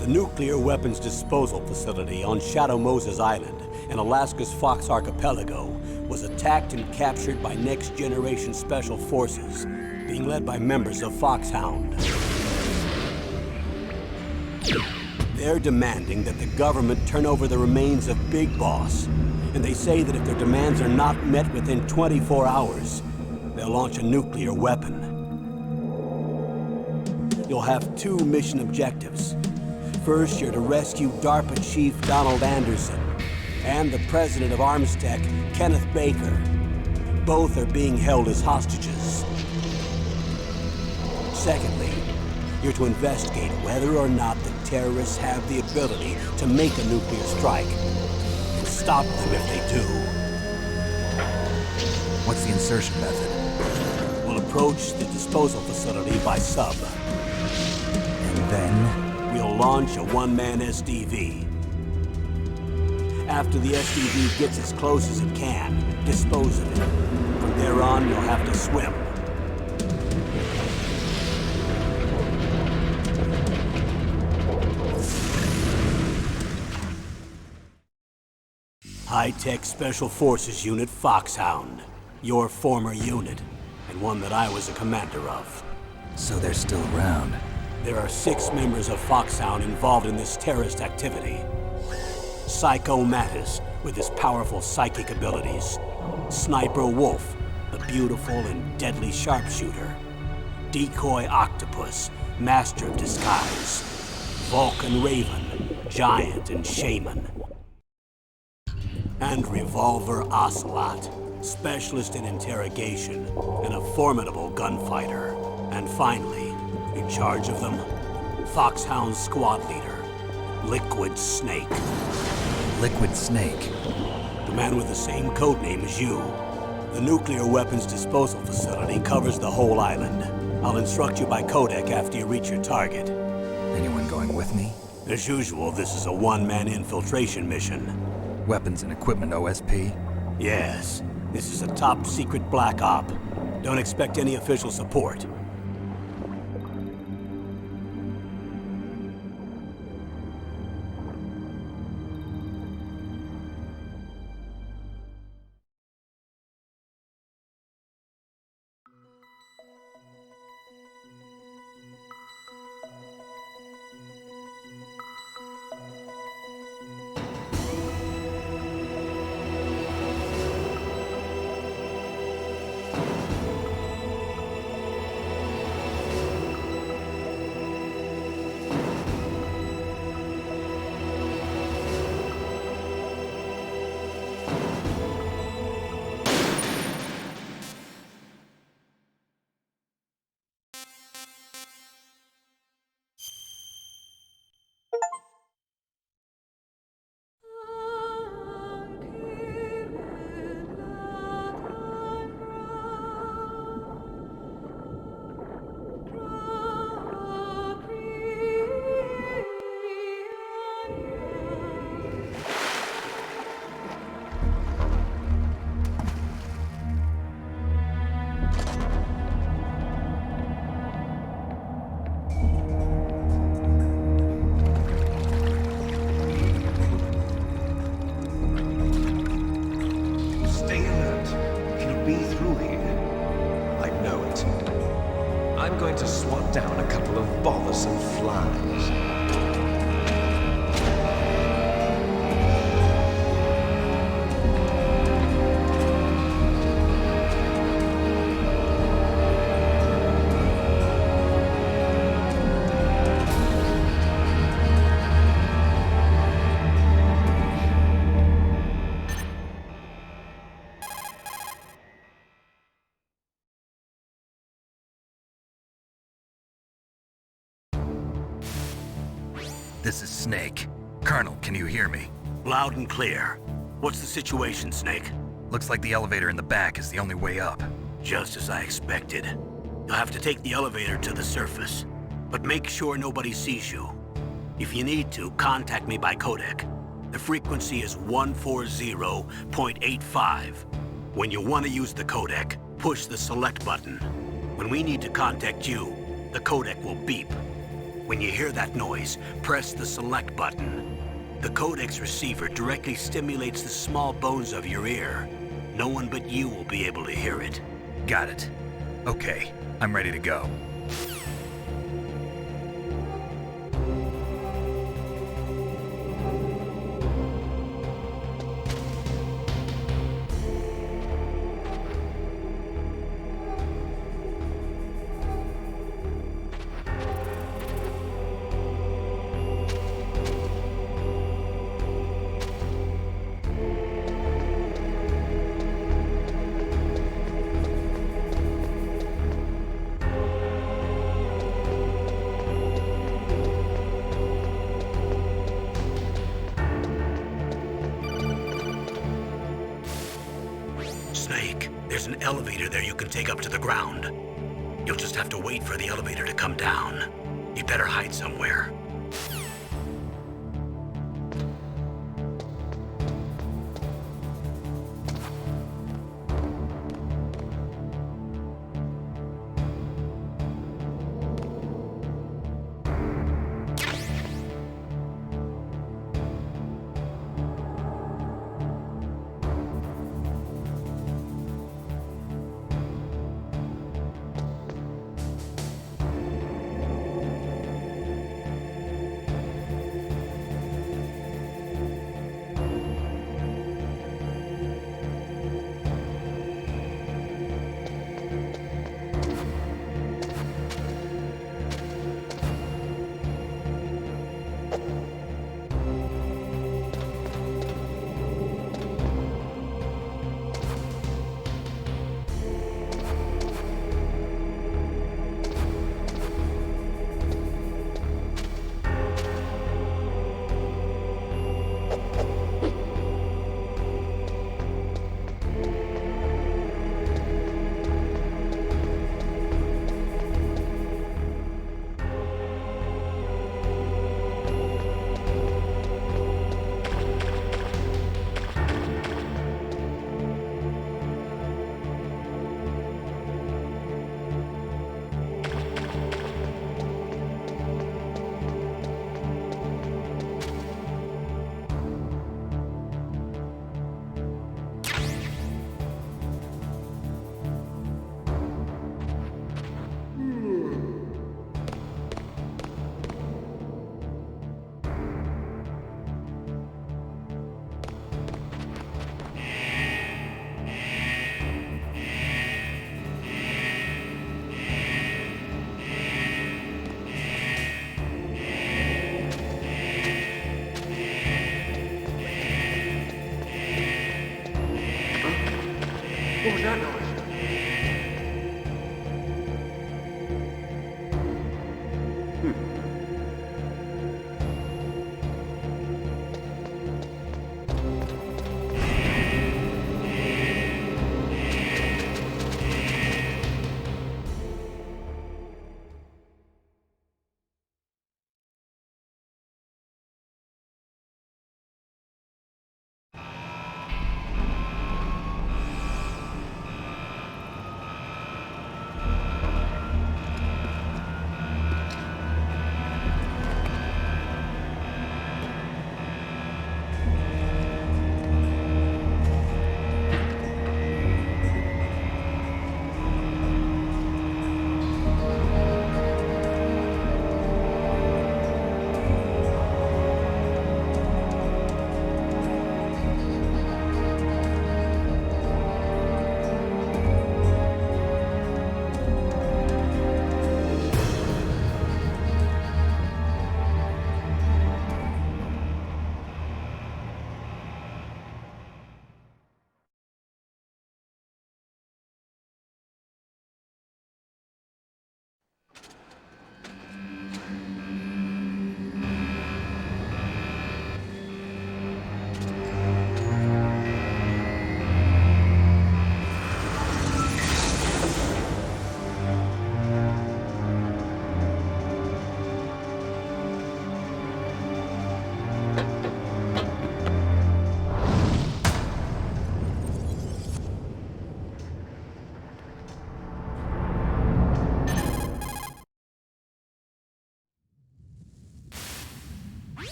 The nuclear weapons disposal facility on Shadow Moses Island in Alaska's Fox Archipelago was attacked and captured by next-generation special forces, being led by members of Foxhound. They're demanding that the government turn over the remains of Big Boss, and they say that if their demands are not met within 24 hours, they'll launch a nuclear weapon. You'll have two mission objectives. First, you're to rescue DARPA Chief Donald Anderson and the president of Armstech, Kenneth Baker. Both are being held as hostages. Secondly, you're to investigate whether or not the terrorists have the ability to make a nuclear strike and stop them if they do. What's the insertion method? We'll approach the disposal facility by sub. And then? We'll launch a one-man SDV. After the SDV gets as close as it can, dispose of it. From there on, you'll have to swim. High-Tech Special Forces Unit Foxhound. Your former unit, and one that I was a commander of. So they're still around. There are 6 members of Foxhound involved in this terrorist activity. Psycho Mattis, with his powerful psychic abilities. Sniper Wolf, the beautiful and deadly sharpshooter. Decoy Octopus, master of disguise. Vulcan Raven, giant and shaman. And Revolver Ocelot, specialist in interrogation and a formidable gunfighter. And finally, in charge of them, Foxhound squad leader, Liquid Snake. Liquid Snake? The man with the same codename as you. The nuclear weapons disposal facility covers the whole island. I'll instruct you by codec after you reach your target. Anyone going with me? As usual, this is a one-man infiltration mission. Weapons and equipment OSP? Yes. This is a top-secret black op. Don't expect any official support. I'm going to swat down a couple of bothersome flies. This is Snake. Colonel, can you hear me? Loud and clear. What's the situation, Snake? Looks like the elevator in the back is the only way up. Just as I expected. You'll have to take the elevator to the surface. But make sure nobody sees you. If you need to, contact me by codec. The frequency is 140.85. When you want to use the codec, push the select button. When we need to contact you, the codec will beep. When you hear that noise, press the select button. The codex receiver directly stimulates the small bones of your ear. No one but you will be able to hear it. Got it. Okay, I'm ready to go. Snake, there's an elevator there you can take up to the ground. You'll just have to wait for the elevator to come down. You'd better hide somewhere.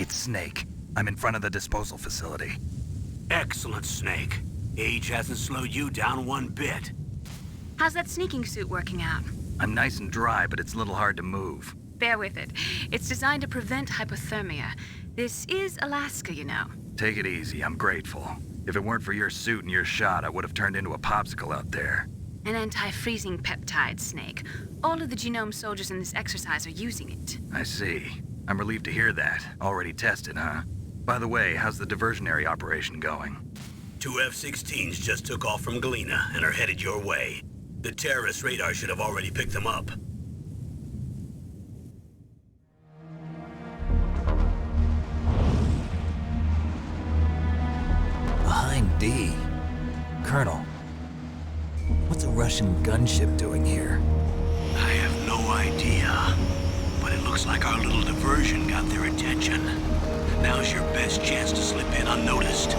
It's Snake. I'm in front of the disposal facility. Excellent, Snake. Age hasn't slowed you down one bit. How's that sneaking suit working out? I'm nice and dry, but it's a little hard to move. Bear with it. It's designed to prevent hypothermia. This is Alaska, you know. Take it easy, I'm grateful. If it weren't for your suit and your shot, I would have turned into a popsicle out there. An anti-freezing peptide, Snake. All of the genome soldiers in this exercise are using it. I see. I'm relieved to hear that. Already tested, huh? By the way, how's the diversionary operation going? 2 F-16s just took off from Galena and are headed your way. The terrorist radar should have already picked them up. Behind D. Colonel, what's a Russian gunship doing here? I have no idea, but it looks like our little diversion got their attention. Now's your best chance to slip in unnoticed.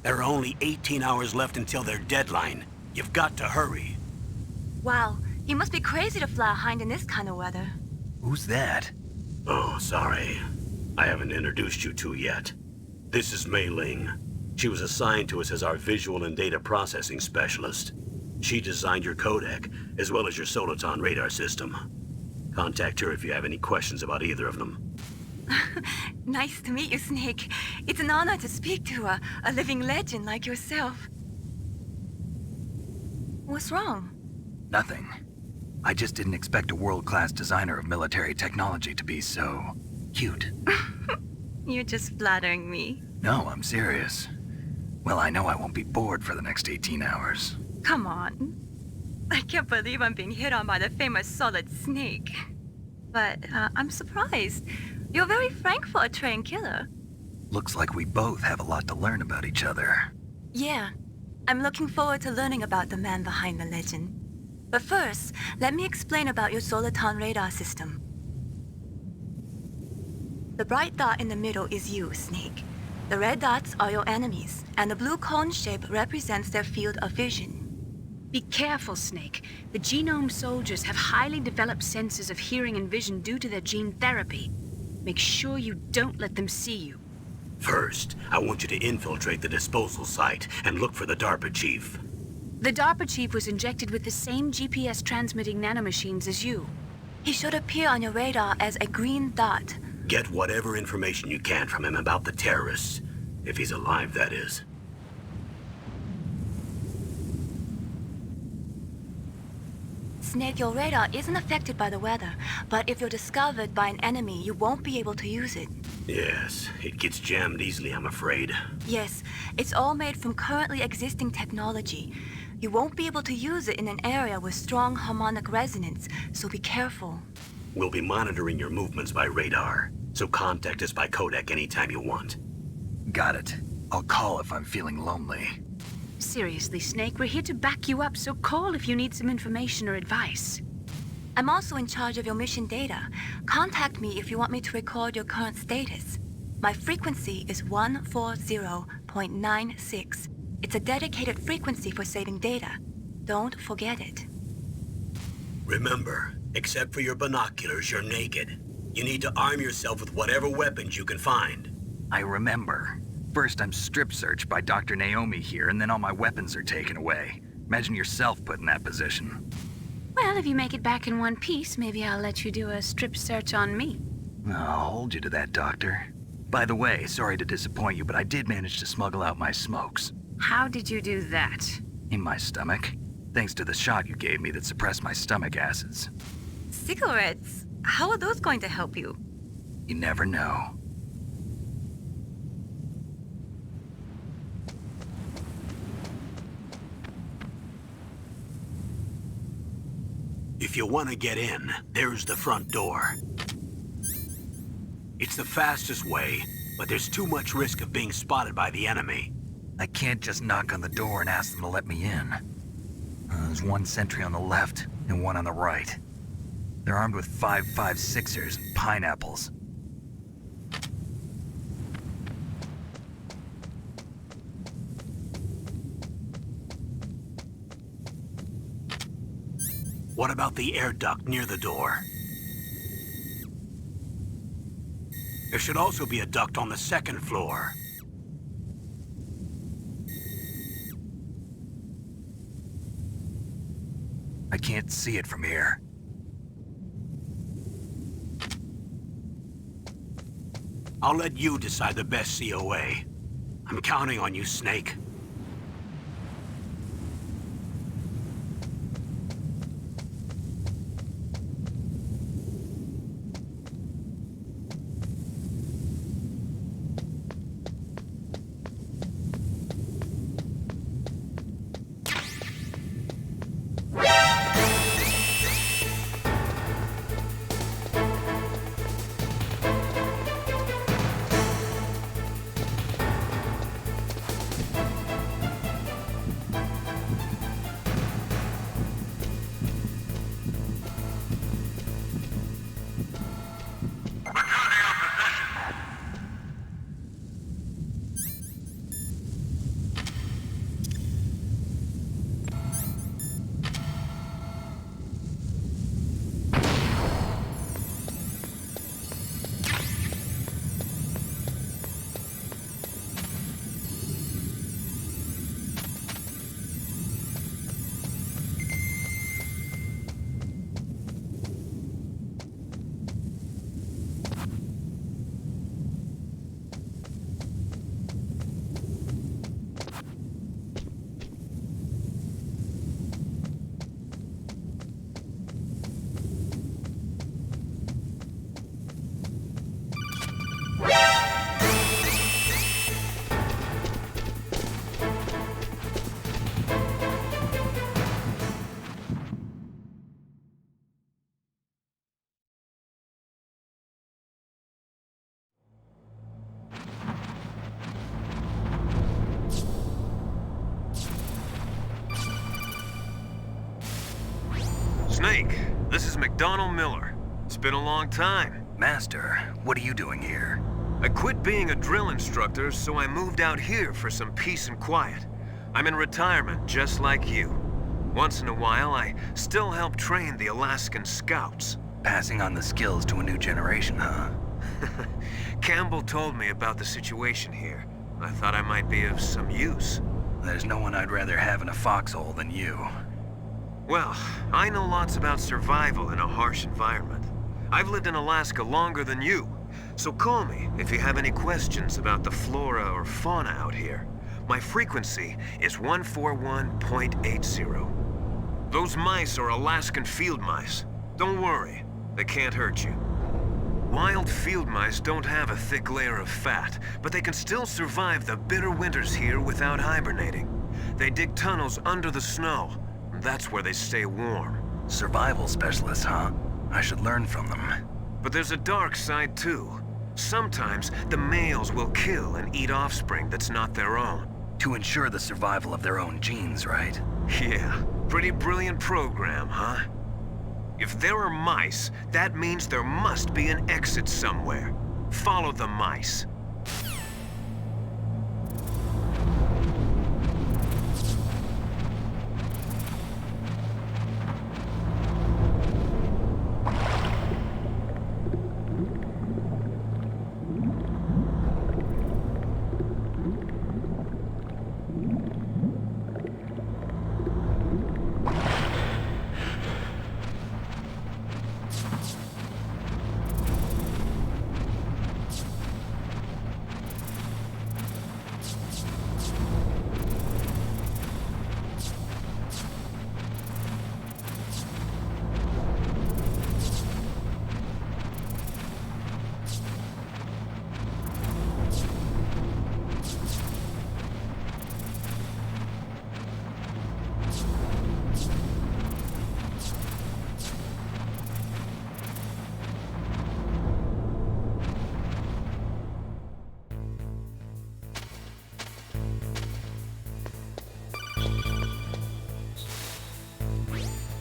There are only 18 hours left until their deadline. You've got to hurry. Wow, you must be crazy to fly a hind in this kind of weather. Who's that? Oh, sorry. I haven't introduced you to yet. This is Mei Ling. She was assigned to us as our visual and data processing specialist. She designed your codec, as well as your Soliton radar system. Contact her if you have any questions about either of them. Nice to meet you, Snake. It's an honor to speak to a living legend like yourself. What's wrong? Nothing. I just didn't expect a world-class designer of military technology to be so cute. You're just flattering me. No, I'm serious. Well, I know I won't be bored for the next 18 hours. Come on. I can't believe I'm being hit on by the famous Solid Snake. But I'm surprised. You're very frank for a trained killer. Looks like we both have a lot to learn about each other. Yeah. I'm looking forward to learning about the man behind the legend. But first, let me explain about your Soliton radar system. The bright dot in the middle is you, Snake. The red dots are your enemies, and the blue cone shape represents their field of vision. Be careful, Snake. The genome soldiers have highly developed senses of hearing and vision due to their gene therapy. Make sure you don't let them see you. First, I want you to infiltrate the disposal site and look for the DARPA chief. The DARPA chief was injected with the same GPS transmitting nanomachines as you. He should appear on your radar as a green dot. Get whatever information you can from him about the terrorists. If he's alive, that is. Snake, your radar isn't affected by the weather, but if you're discovered by an enemy, you won't be able to use it. Yes, it gets jammed easily, I'm afraid. Yes, it's all made from currently existing technology. You won't be able to use it in an area with strong harmonic resonance, so be careful. We'll be monitoring your movements by radar, so contact us by codec anytime you want. Got it. I'll call if I'm feeling lonely. Seriously, Snake, we're here to back you up, so call if you need some information or advice. I'm also in charge of your mission data. Contact me if you want me to record your current status. My frequency is 140.96. It's a dedicated frequency for saving data. Don't forget it. Remember, except for your binoculars, you're naked. You need to arm yourself with whatever weapons you can find. I remember. First, I'm strip searched by Dr. Naomi here, and then all my weapons are taken away. Imagine yourself put in that position. Well, if you make it back in one piece, maybe I'll let you do a strip search on me. I'll hold you to that, Doctor. By the way, sorry to disappoint you, but I did manage to smuggle out my smokes. How did you do that? In my stomach. Thanks to the shot you gave me that suppressed my stomach acids. Cigarettes? How are those going to help you? You never know. If you want to get in, there's the front door. It's the fastest way, but there's too much risk of being spotted by the enemy. I can't just knock on the door and ask them to let me in. There's one sentry on the left and one on the right. They're armed with 5.56ers and pineapples. What about the air duct near the door? There should also be a duct on the second floor. I can't see it from here. I'll let you decide the best COA. I'm counting on you, Snake. Snake, this is McDonald Miller. It's been a long time. Master, what are you doing here? I quit being a drill instructor, so I moved out here for some peace and quiet. I'm in retirement, just like you. Once in a while, I still help train the Alaskan Scouts. Passing on the skills to a new generation, huh? Campbell told me about the situation here. I thought I might be of some use. There's no one I'd rather have in a foxhole than you. Well, I know lots about survival in a harsh environment. I've lived in Alaska longer than you, so call me if you have any questions about the flora or fauna out here. My frequency is 141.80. Those mice are Alaskan field mice. Don't worry, they can't hurt you. Wild field mice don't have a thick layer of fat, but they can still survive the bitter winters here without hibernating. They dig tunnels under the snow. That's where they stay warm. Survival specialists, huh? I should learn from them. But there's a dark side too. Sometimes the males will kill and eat offspring that's not their own. To ensure the survival of their own genes, right? Yeah, pretty brilliant program, huh? If there are mice, that means there must be an exit somewhere. Follow the mice.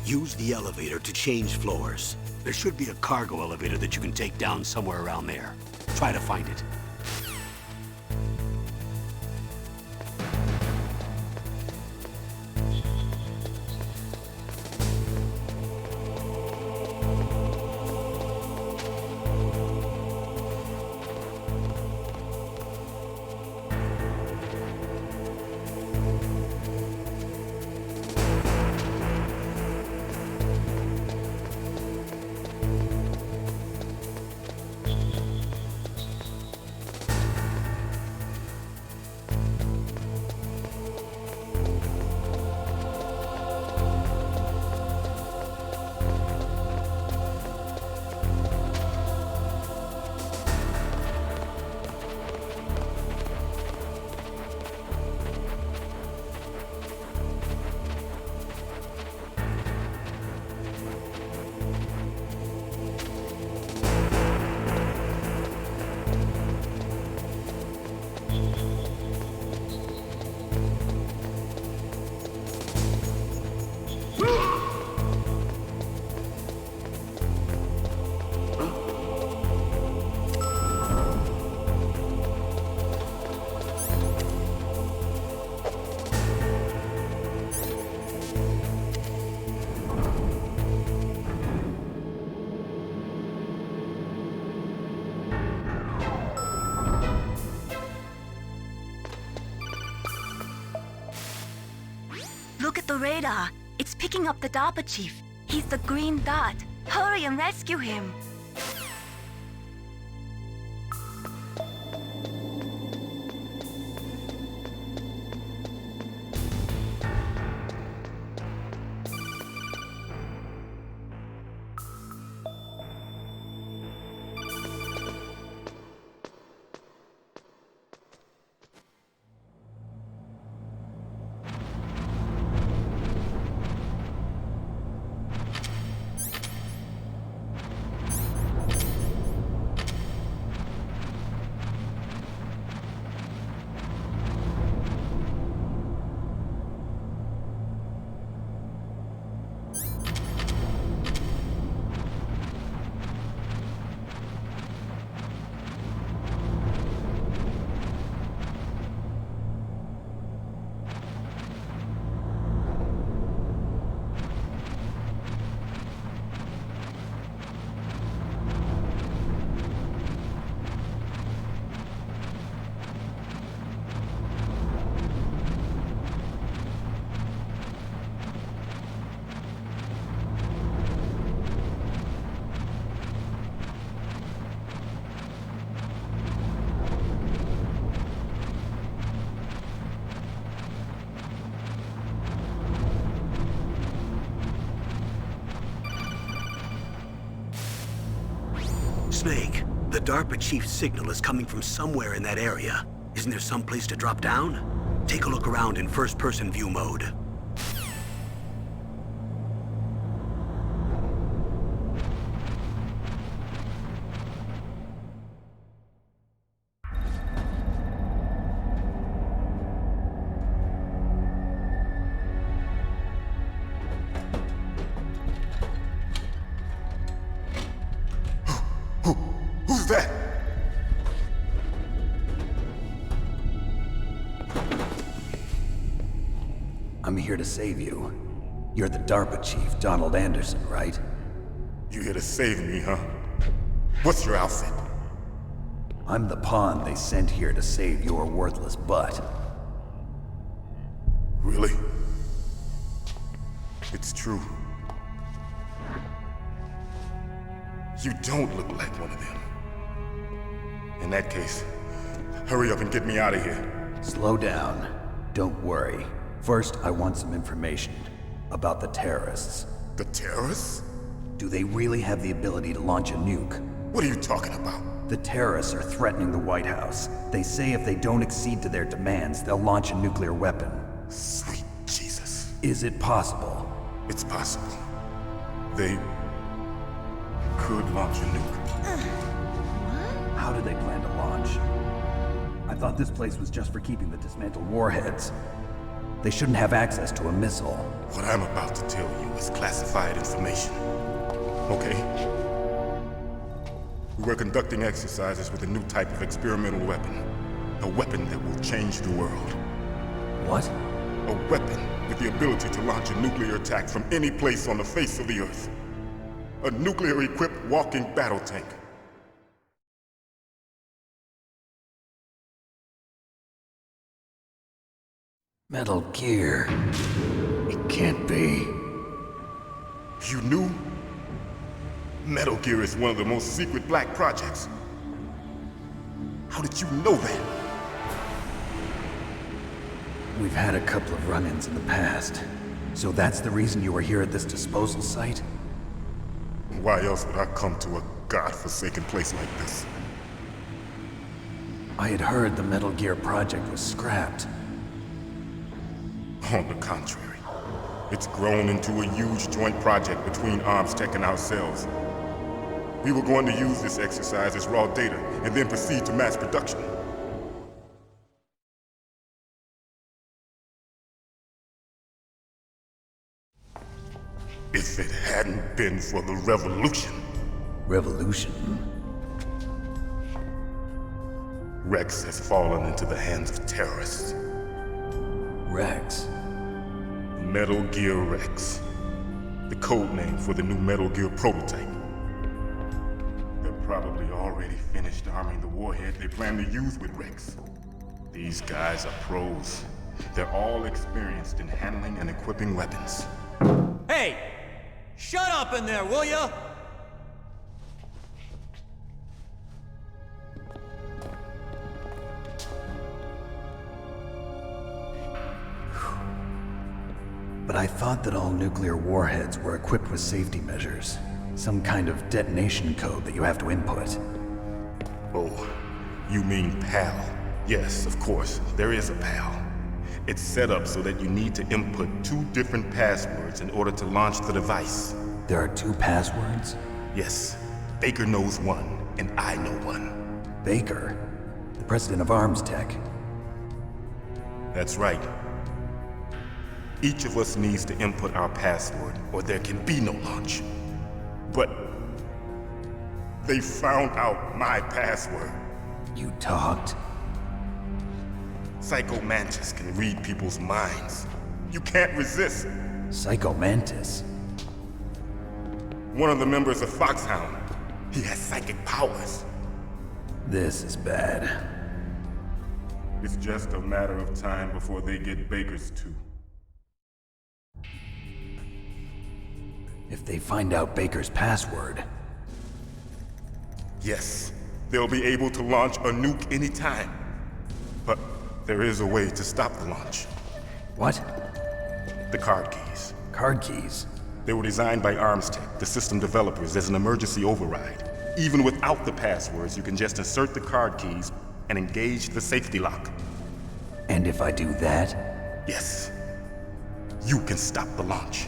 Use the elevator to change floors. There should be a cargo elevator that you can take down somewhere around there. Try to find it. Look at the radar. It's picking up the DARPA chief. He's the green dot. Hurry and rescue him. Snake, the DARPA chief's signal is coming from somewhere in that area. Isn't there some place to drop down? Take a look around in first-person view mode. Who's that? I'm here to save you. You're the DARPA chief, Donald Anderson, right? You here to save me, huh? What's your outfit? I'm the pawn they sent here to save your worthless butt. Really? It's true. You don't look like one of them. In that case, hurry up and get me out of here. Slow down. Don't worry. First, I want some information about the terrorists. The terrorists? Do they really have the ability to launch a nuke? What are you talking about? The terrorists are threatening the White House. They say if they don't accede to their demands, they'll launch a nuclear weapon. Sweet Jesus. Is it possible? It's possible. They could launch a nuke. How do they plan to launch? I thought this place was just for keeping the dismantled warheads. They shouldn't have access to a missile. What I'm about to tell you is classified information. Okay? We were conducting exercises with a new type of experimental weapon. A weapon that will change the world. What? A weapon with the ability to launch a nuclear attack from any place on the face of the Earth. A nuclear-equipped walking battle tank. Metal Gear. It can't be. You knew? Metal Gear is one of the most secret black projects. How did you know that? We've had a couple of run-ins in the past. So that's the reason you were here at this disposal site? Why else would I come to a godforsaken place like this? I had heard the Metal Gear project was scrapped. On the contrary, it's grown into a huge joint project between ArmsTech and ourselves. We were going to use this exercise as raw data and then proceed to mass production. If it hadn't been for the revolution. Revolution? Rex has fallen into the hands of terrorists. Rex? Metal Gear Rex. The code name for the new Metal Gear prototype. They're probably already finished arming the warhead they plan to use with Rex. These guys are pros. They're all experienced in handling and equipping weapons. Hey! Shut up in there, will ya? But I thought that all nuclear warheads were equipped with safety measures. Some kind of detonation code that you have to input. Oh, you mean PAL? Yes, of course, there is a PAL. It's set up so that you need to input 2 different passwords in order to launch the device. There are 2 passwords? Yes, Baker knows one, and I know one. Baker? The president of ArmsTech? That's right. Each of us needs to input our password, or there can be no launch. But they found out my password. You talked? Psycho Mantis can read people's minds. You can't resist. Psycho Mantis? One of the members of Foxhound. He has psychic powers. This is bad. It's just a matter of time before they get Baker's too. If they find out Baker's password... Yes, they'll be able to launch a nuke anytime. But there is a way to stop the launch. What? The card keys. Card keys? They were designed by ArmsTech, the system developers, as an emergency override. Even without the passwords, you can just insert the card keys and engage the safety lock. And if I do that? Yes. You can stop the launch.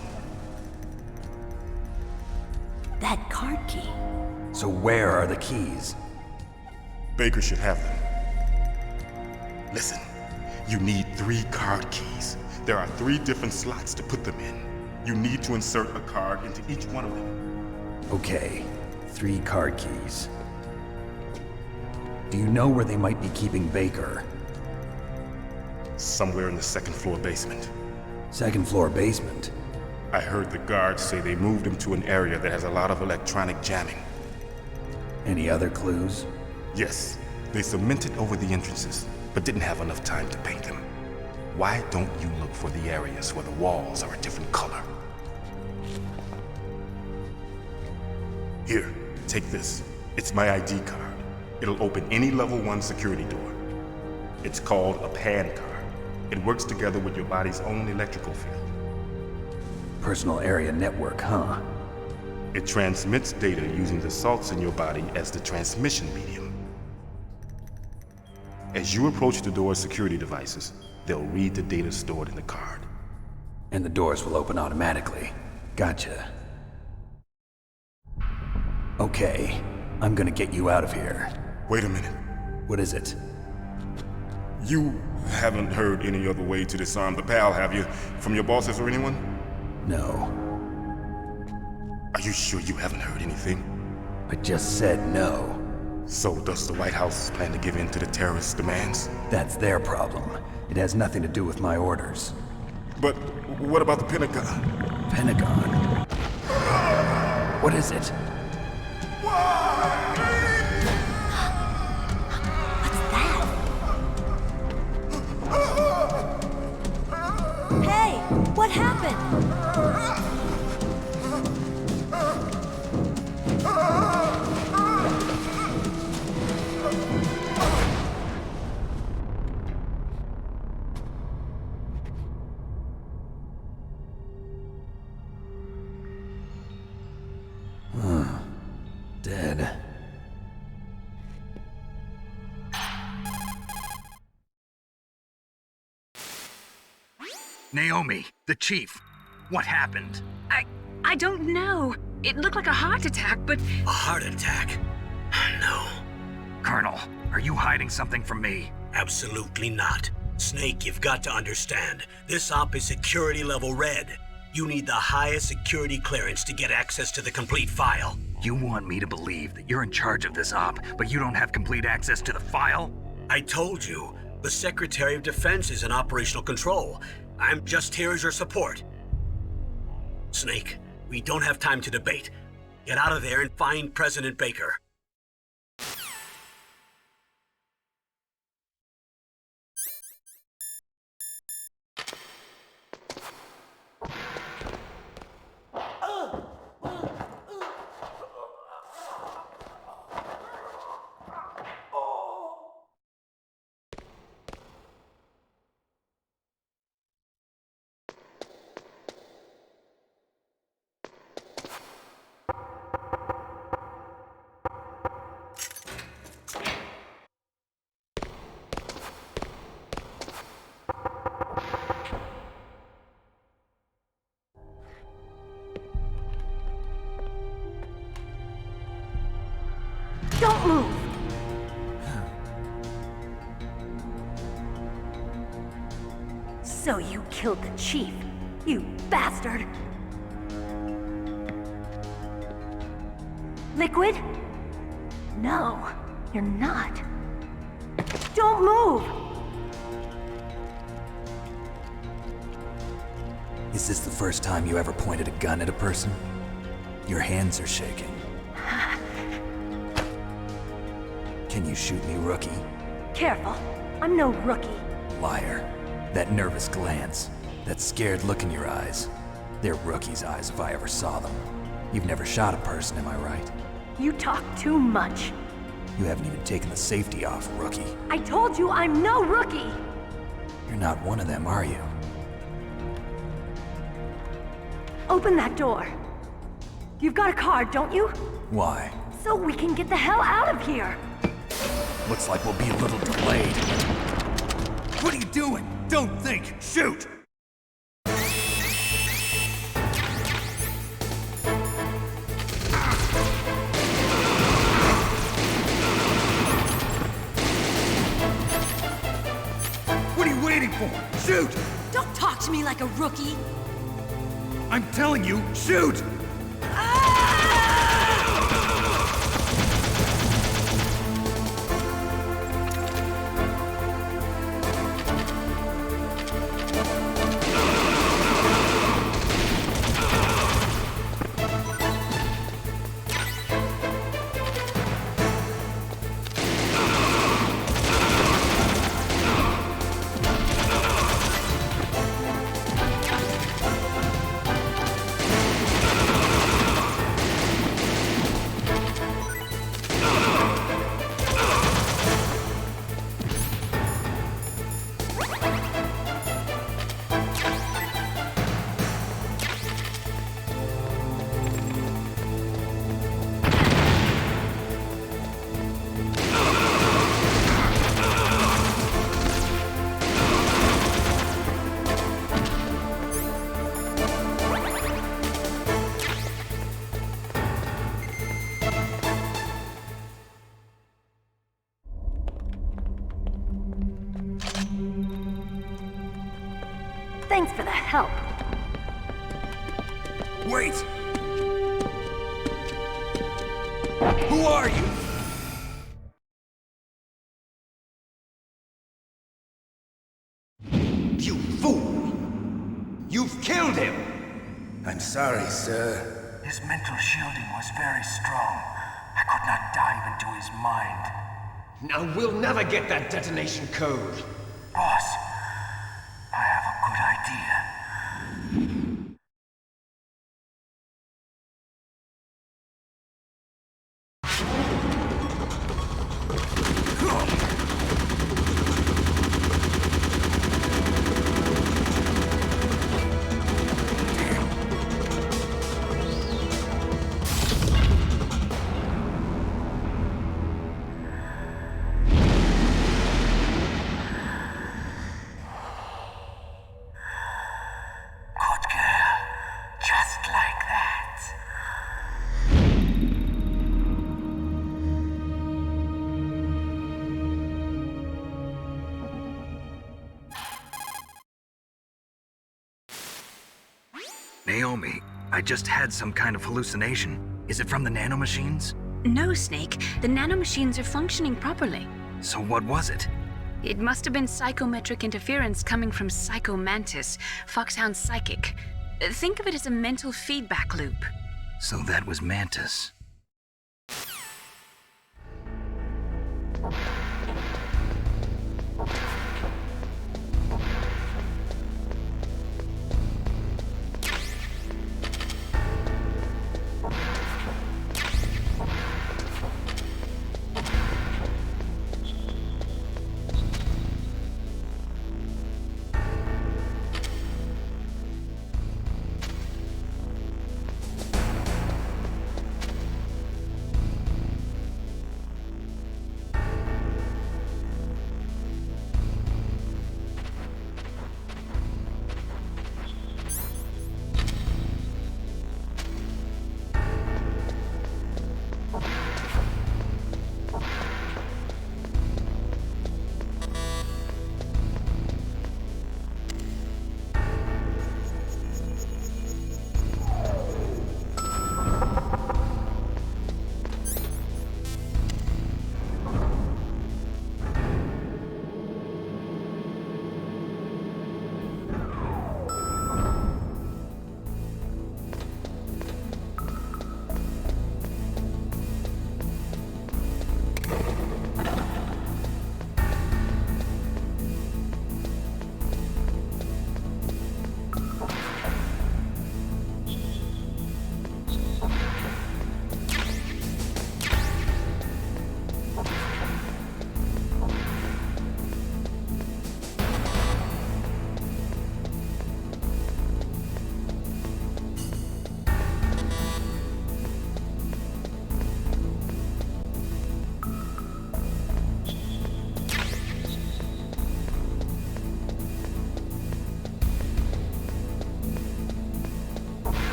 That card key. So where are the keys? Baker should have them. Listen, you need 3 card keys. There are 3 different slots to put them in. You need to insert a card into each one of them. Okay, 3 card keys. Do you know where they might be keeping Baker? Somewhere in the 2nd floor basement. 2nd floor basement? I heard the guards say they moved him to an area that has a lot of electronic jamming. Any other clues? Yes, they cemented over the entrances, but didn't have enough time to paint them. Why don't you look for the areas where the walls are a different color? Here, take this. It's my ID card. It'll open any level 1 security door. It's called a PAN card. It works together with your body's own electrical field. Personal area network, huh? It transmits data using the salts in your body as the transmission medium. As you approach the door's security devices, they'll read the data stored in the card. And the doors will open automatically. Gotcha. Okay, I'm gonna get you out of here. Wait a minute. What is it? You haven't heard any other way to disarm the PAL, have you? From your bosses or anyone? No. Are you sure you haven't heard anything? I just said no. So does the White House plan to give in to the terrorists' demands? That's their problem. It has nothing to do with my orders. But what about the Pentagon? Pentagon? What is it? Hey, what happened? Dead. Naomi, the chief. What happened? I don't know. It looked like a heart attack, but A heart attack? No, Colonel, are you hiding something from me? absolutely not. Snake, you've got to understand. This op is security level red. You need the highest security clearance to get access to the complete file. You want me to believe that you're in charge of this op, but you don't have complete access to the file? I told you, the Secretary of Defense is in operational control. I'm just here as your support. Snake, we don't have time to debate. Get out of there and find President Baker. Don't move! So you killed the chief, you bastard! Liquid? No, you're not. Don't move! Is this the first time you ever pointed a gun at a person? Your hands are shaking. Can you shoot me, rookie? Careful, I'm no rookie. Liar. That nervous glance, that scared look in your eyes. They're rookie's eyes if I ever saw them. You've never shot a person, am I right? You talk too much. You haven't even taken the safety off, rookie. I told you I'm no rookie! You're not one of them, are you? Open that door. You've got a card, don't you? Why? So we can get the hell out of here! Looks like we'll be a little delayed. What are you doing? Don't think! Shoot! What are you waiting for? Shoot! Don't talk to me like a rookie! I'm telling you, shoot! Thanks for the help. Wait! Who are you? You fool! You've killed him! I'm sorry, sir. His mental shielding was very strong. I could not dive into his mind. Now we'll never get that detonation code. Boss, I have a good idea. Naomi, I just had some kind of hallucination. Is it from the nanomachines? No, Snake. The nanomachines are functioning properly. So what was it? It must have been psychometric interference coming from Psycho Mantis, Foxhound's psychic. Think of it as a mental feedback loop. So that was Mantis.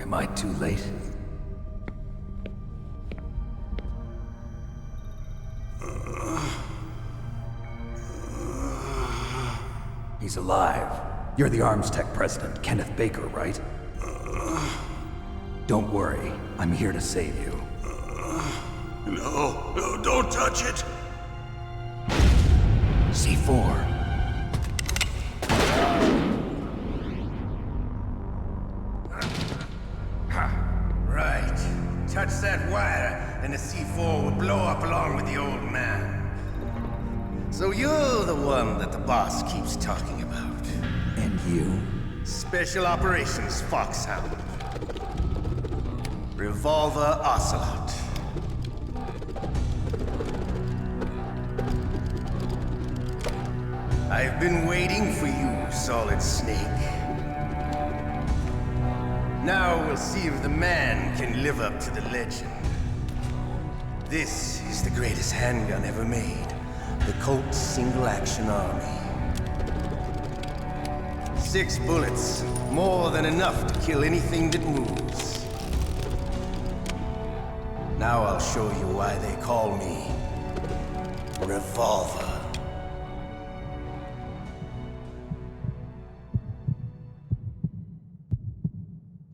Am I too late? He's alive. You're the Arms Tech president, Kenneth Baker, right? Don't worry. I'm here to save you. No, don't touch it! C4. Right. Touch that wire, and the C4 will blow up along with the old man. So you're the one that the boss keeps talking about. And you? Special Operations Foxhound. Revolver Ocelot. I've been waiting for you, Solid Snake. Now we'll see if the man can live up to the legend. This is the greatest handgun ever made. The Colt Single Action Army. 6 bullets, more than enough to kill anything that moves. Now I'll show you why they call me Revolver.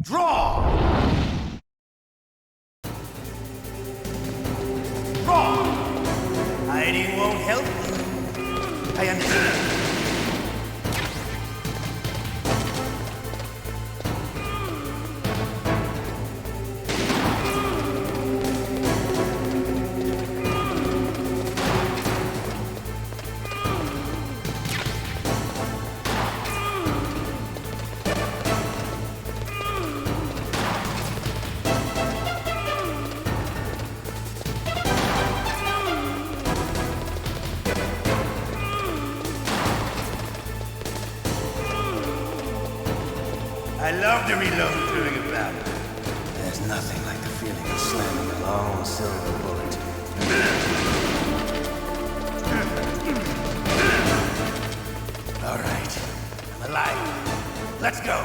Draw! Draw! Hiding won't help you. I understand. I love to reload during a battle. There's nothing like the feeling of slamming a long silver bullet. All right, I'm alive. Let's go.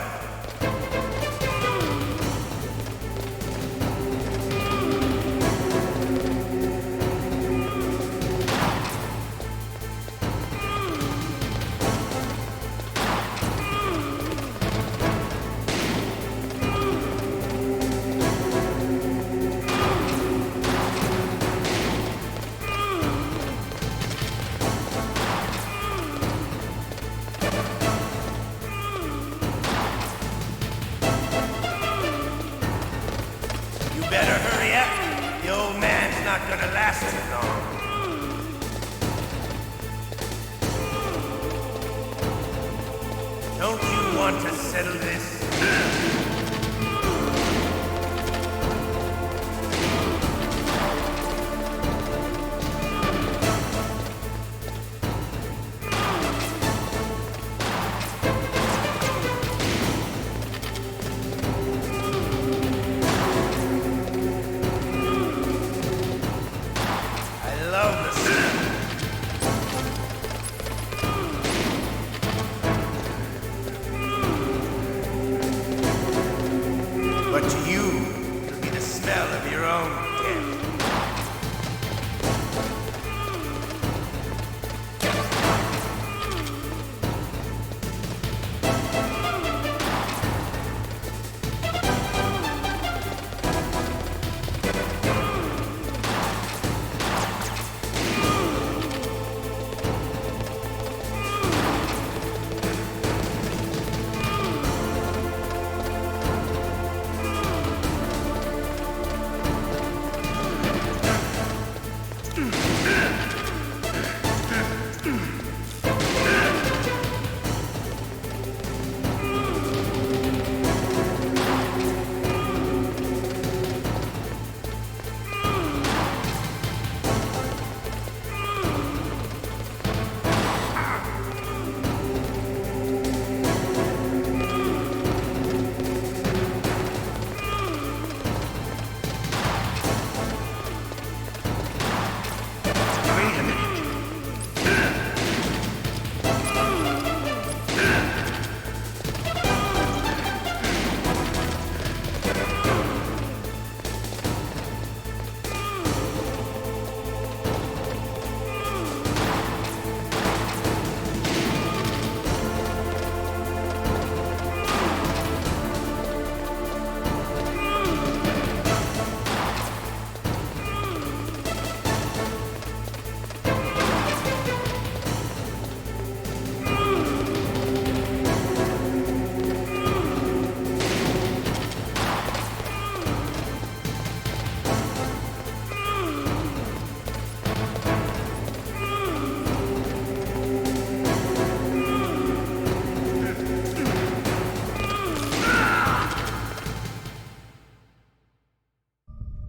Better hurry up. The old man's not gonna last too long. Don't you want to settle this?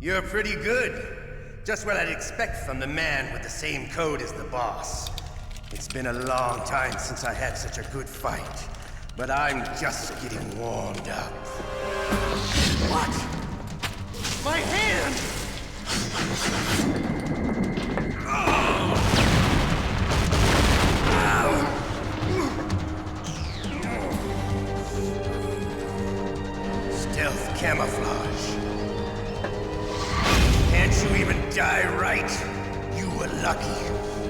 You're pretty good. Just what I'd expect from the man with the same code as the boss. It's been a long time since I had such a good fight, but I'm just getting warmed up. What? My hand! Stealth camouflage. Can't you even die right? You were lucky.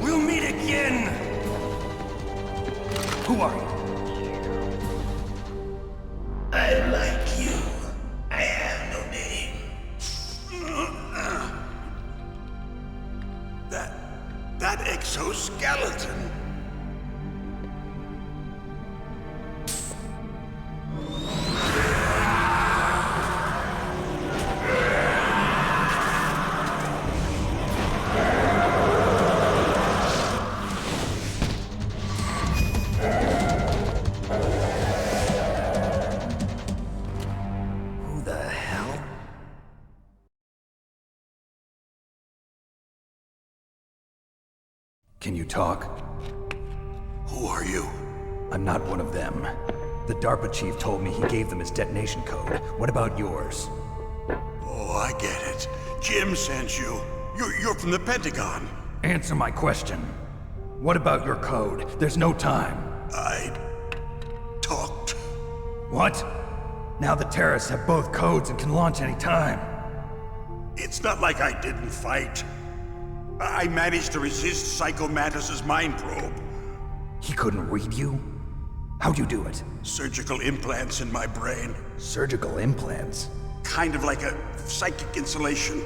We'll meet again! Who are you? I like you. I have no name. That exoskeleton. Who the hell? Can you talk? Who are you? I'm not one of them. The DARPA chief told me he gave them his detonation code. What about yours? Oh, I get it. Jim sent you. You're from the Pentagon. Answer my question. What about your code? There's no time. I talked. What? Now the terrorists have both codes and can launch any time. It's not like I didn't fight. I managed to resist Psycho Mantis's mind probe. He couldn't read you? How'd you do it? Surgical implants in my brain. Surgical implants? Kind of like a psychic insulation.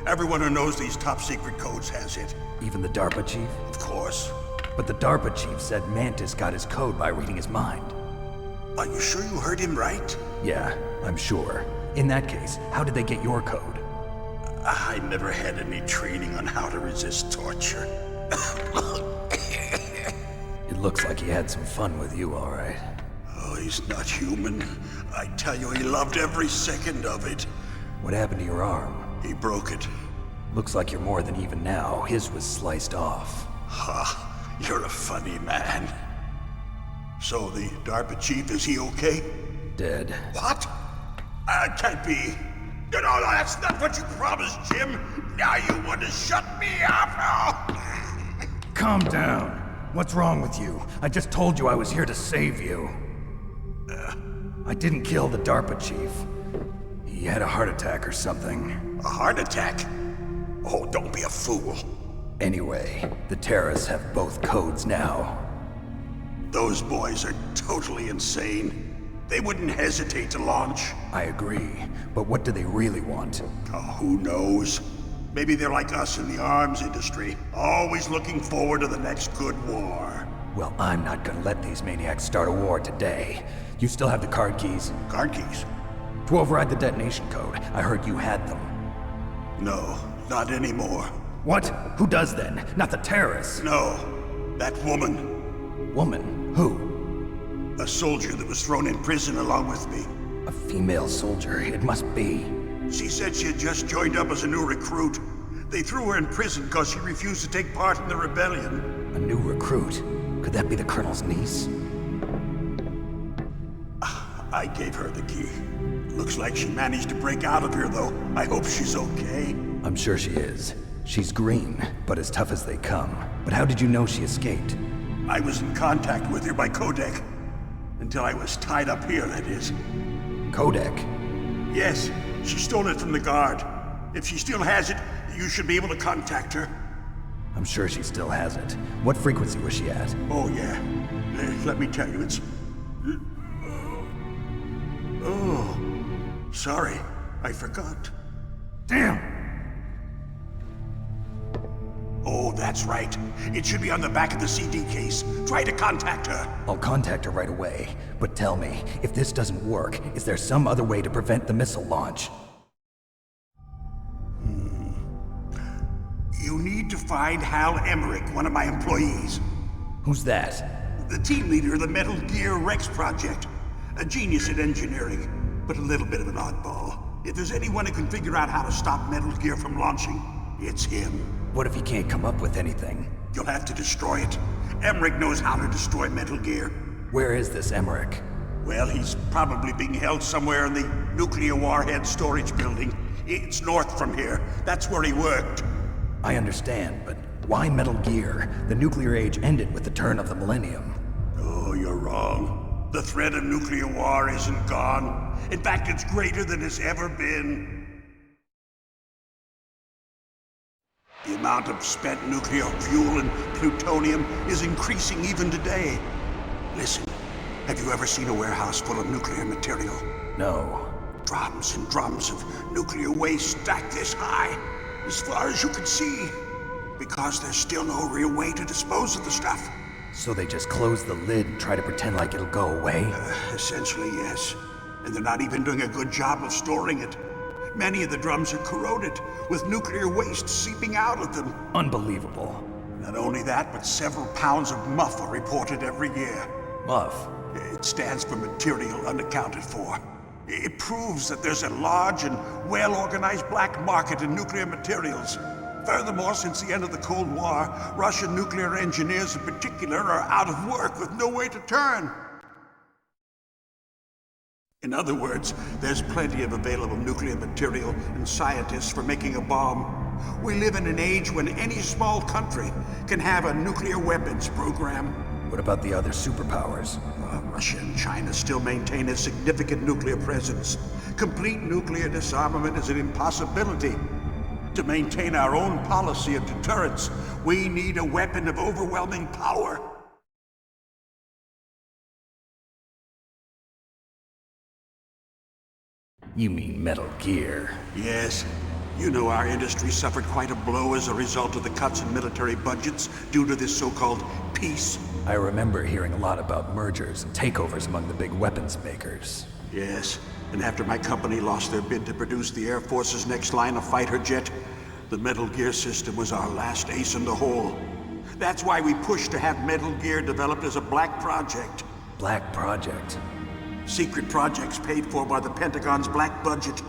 Everyone who knows these top secret codes has it. Even the DARPA chief? Of course. But the DARPA chief said Mantis got his code by reading his mind. Are you sure you heard him right? Yeah, I'm sure. In that case, how did they get your code? I never had any training on how to resist torture. It looks like he had some fun with you, all right. Oh, he's not human. I tell you, he loved every second of it. What happened to your arm? He broke it. Looks like you're more than even now. His was sliced off. Ha, you're a funny man. So the DARPA chief, is he okay? Dead. What? Can't be. No, that's not what you promised, Jim. Now you want to shut me up? Calm down. What's wrong with you? I just told you I was here to save you. I didn't kill the DARPA chief. He had a heart attack or something. A heart attack? Oh, don't be a fool. Anyway, the terrorists have both codes now. Those boys are totally insane. They wouldn't hesitate to launch. I agree, but what do they really want? Oh, who knows? Maybe they're like us in the arms industry, always looking forward to the next good war. Well, I'm not gonna let these maniacs start a war today. You still have the card keys? Card keys? To override the detonation code. I heard you had them. No, not anymore. What? Who does then? Not the terrorists? No, that woman. Woman? Who? A soldier that was thrown in prison along with me. A female soldier, it must be. She said she had just joined up as a new recruit. They threw her in prison because she refused to take part in the rebellion. A new recruit? Could that be the Colonel's niece? I gave her the key. Looks like she managed to break out of here, though. I hope she's okay. I'm sure she is. She's green, but as tough as they come. But how did you know she escaped? I was in contact with her by codec. Until I was tied up here, that is. Codec? Yes, she stole it from the guard. If she still has it, you should be able to contact her. I'm sure she still has it. What frequency was she at? Oh, yeah. Let me tell you, it's... Oh, sorry. I forgot. Damn! Oh, that's right. It should be on the back of the CD case. Try to contact her. I'll contact her right away. But tell me, if this doesn't work, is there some other way to prevent the missile launch? You need to find Hal Emmerich, one of my employees. Who's that? The team leader of the Metal Gear Rex project. A genius at engineering, but a little bit of an oddball. If there's anyone who can figure out how to stop Metal Gear from launching, it's him. What if he can't come up with anything? You'll have to destroy it. Emmerich knows how to destroy Metal Gear. Where is this Emmerich? Well, he's probably being held somewhere in the nuclear warhead storage building. It's north from here. That's where he worked. I understand, but why Metal Gear? The nuclear age ended with the turn of the millennium. Oh, you're wrong. The threat of nuclear war isn't gone. In fact, it's greater than it's ever been. The amount of spent nuclear fuel and plutonium is increasing even today. Listen, have you ever seen a warehouse full of nuclear material? No. Drums and drums of nuclear waste stacked this high, as far as you can see. Because there's still no real way to dispose of the stuff. So they just close the lid and try to pretend like it'll go away? Essentially, yes. And they're not even doing a good job of storing it. Many of the drums are corroded, with nuclear waste seeping out of them. Unbelievable. Not only that, but several pounds of MUF are reported every year. MUF? It stands for material unaccounted for. It proves that there's a large and well-organized black market in nuclear materials. Furthermore, since the end of the Cold War, Russian nuclear engineers in particular are out of work with no way to turn. In other words, there's plenty of available nuclear material and scientists for making a bomb. We live in an age when any small country can have a nuclear weapons program. What about the other superpowers? Russia and China still maintain a significant nuclear presence. Complete nuclear disarmament is an impossibility. To maintain our own policy of deterrence, we need a weapon of overwhelming power. You mean Metal Gear? Yes. You know our industry suffered quite a blow as a result of the cuts in military budgets due to this so-called peace. I remember hearing a lot about mergers and takeovers among the big weapons makers. Yes, and after my company lost their bid to produce the Air Force's next line of fighter jet, the Metal Gear system was our last ace in the hole. That's why we pushed to have Metal Gear developed as a black project. Black project? Secret projects paid for by the Pentagon's black budget.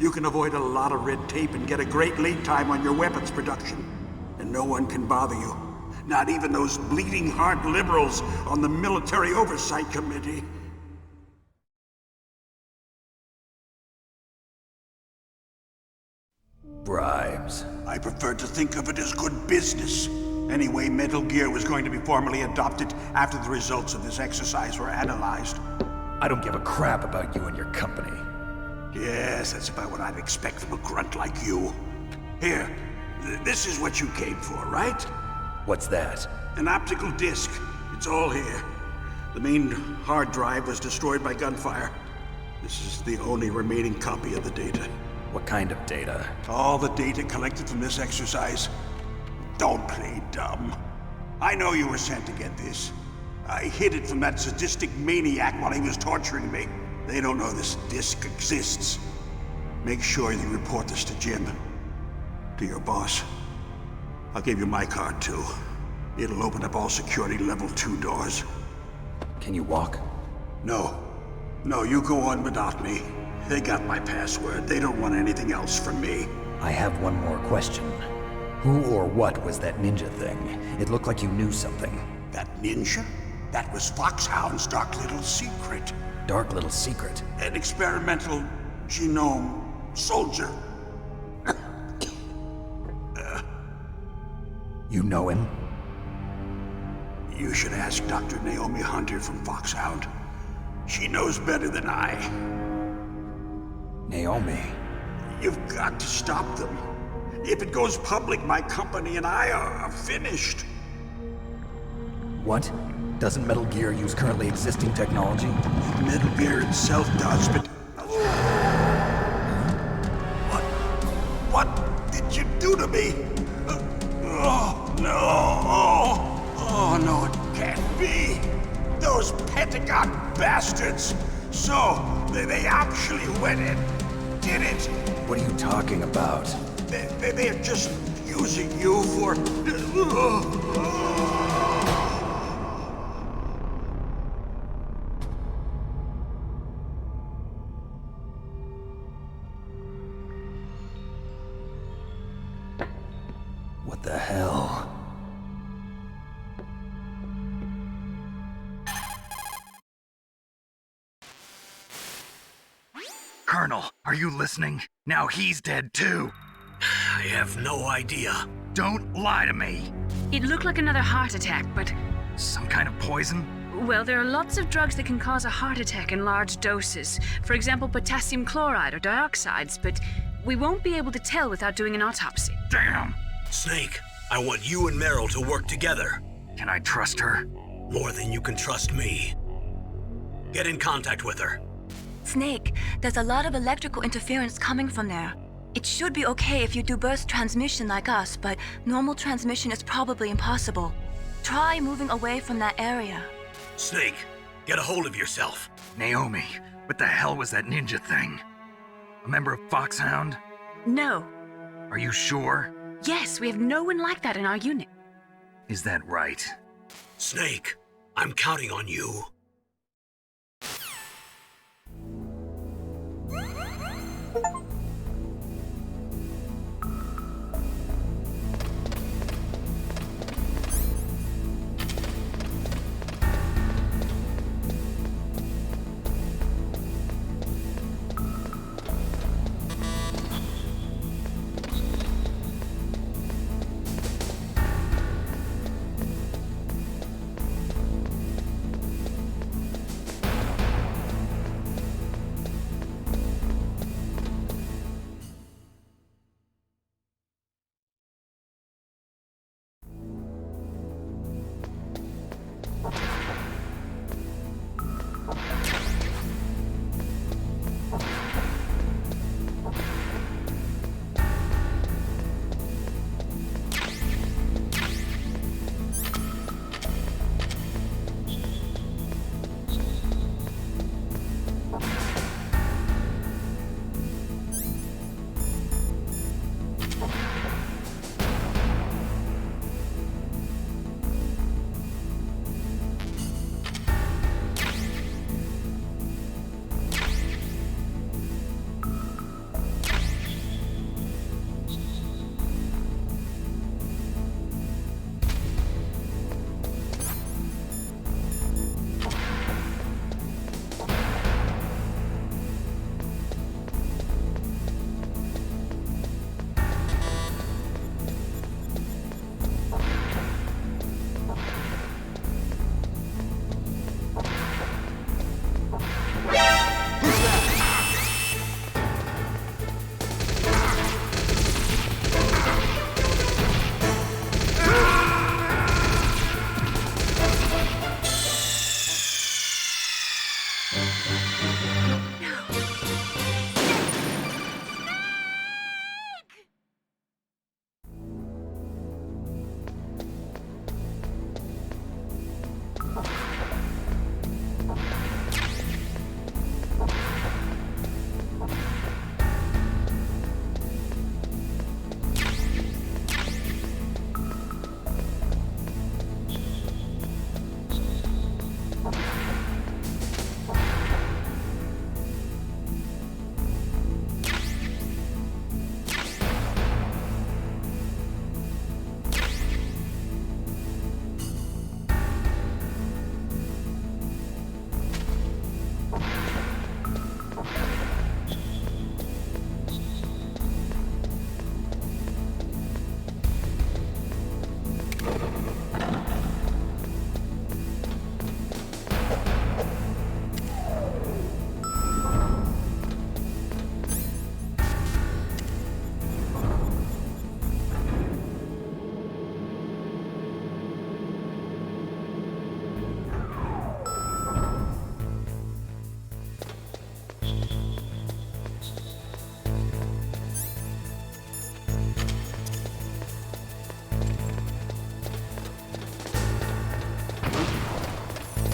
You can avoid a lot of red tape and get a great lead time on your weapons production. And no one can bother you. Not even those bleeding heart liberals on the Military Oversight Committee. Bribes. I prefer to think of it as good business. Anyway, Metal Gear was going to be formally adopted after the results of this exercise were analyzed. I don't give a crap about you and your company. Yes, that's about what I'd expect from a grunt like you. Here, this is what you came for, right? What's that? An optical disc. It's all here. The main hard drive was destroyed by gunfire. This is the only remaining copy of the data. What kind of data? All the data collected from this exercise. Don't play dumb. I know you were sent to get this. I hid it from that sadistic maniac while he was torturing me. They don't know this disc exists. Make sure you report this to Jim. To your boss. I'll give you my card too. It'll open up all security level 2 doors. Can you walk? No. No, you go on without me. They got my password. They don't want anything else from me. I have one more question. Who or what was that ninja thing? It looked like you knew something. That ninja? That was Foxhound's dark little secret. Dark little secret? An experimental genome soldier. You know him? You should ask Dr. Naomi Hunter from Foxhound. She knows better than I. Naomi? You've got to stop them. If it goes public, my company and I are finished. What? Doesn't Metal Gear use currently existing technology? Metal Gear itself does, but... What did you do to me? Oh, no. Oh, no, it can't be. Those Pentagon bastards. So, they actually went and did it. What are you talking about? They're just using you for... the hell? Colonel, are you listening? Now he's dead too. I have no idea. Don't lie to me. It looked like another heart attack, but... Some kind of poison? Well, there are lots of drugs that can cause a heart attack in large doses. For example, potassium chloride or dioxides, but we won't be able to tell without doing an autopsy. Damn! Snake, I want you and Meryl to work together. Can I trust her? More than you can trust me. Get in contact with her. Snake, there's a lot of electrical interference coming from there. It should be okay if you do burst transmission like us, but normal transmission is probably impossible. Try moving away from that area. Snake, get a hold of yourself. Naomi, what the hell was that ninja thing? A member of Foxhound? No. Are you sure? Yes, we have no one like that in our unit. Is that right? Snake, I'm counting on you.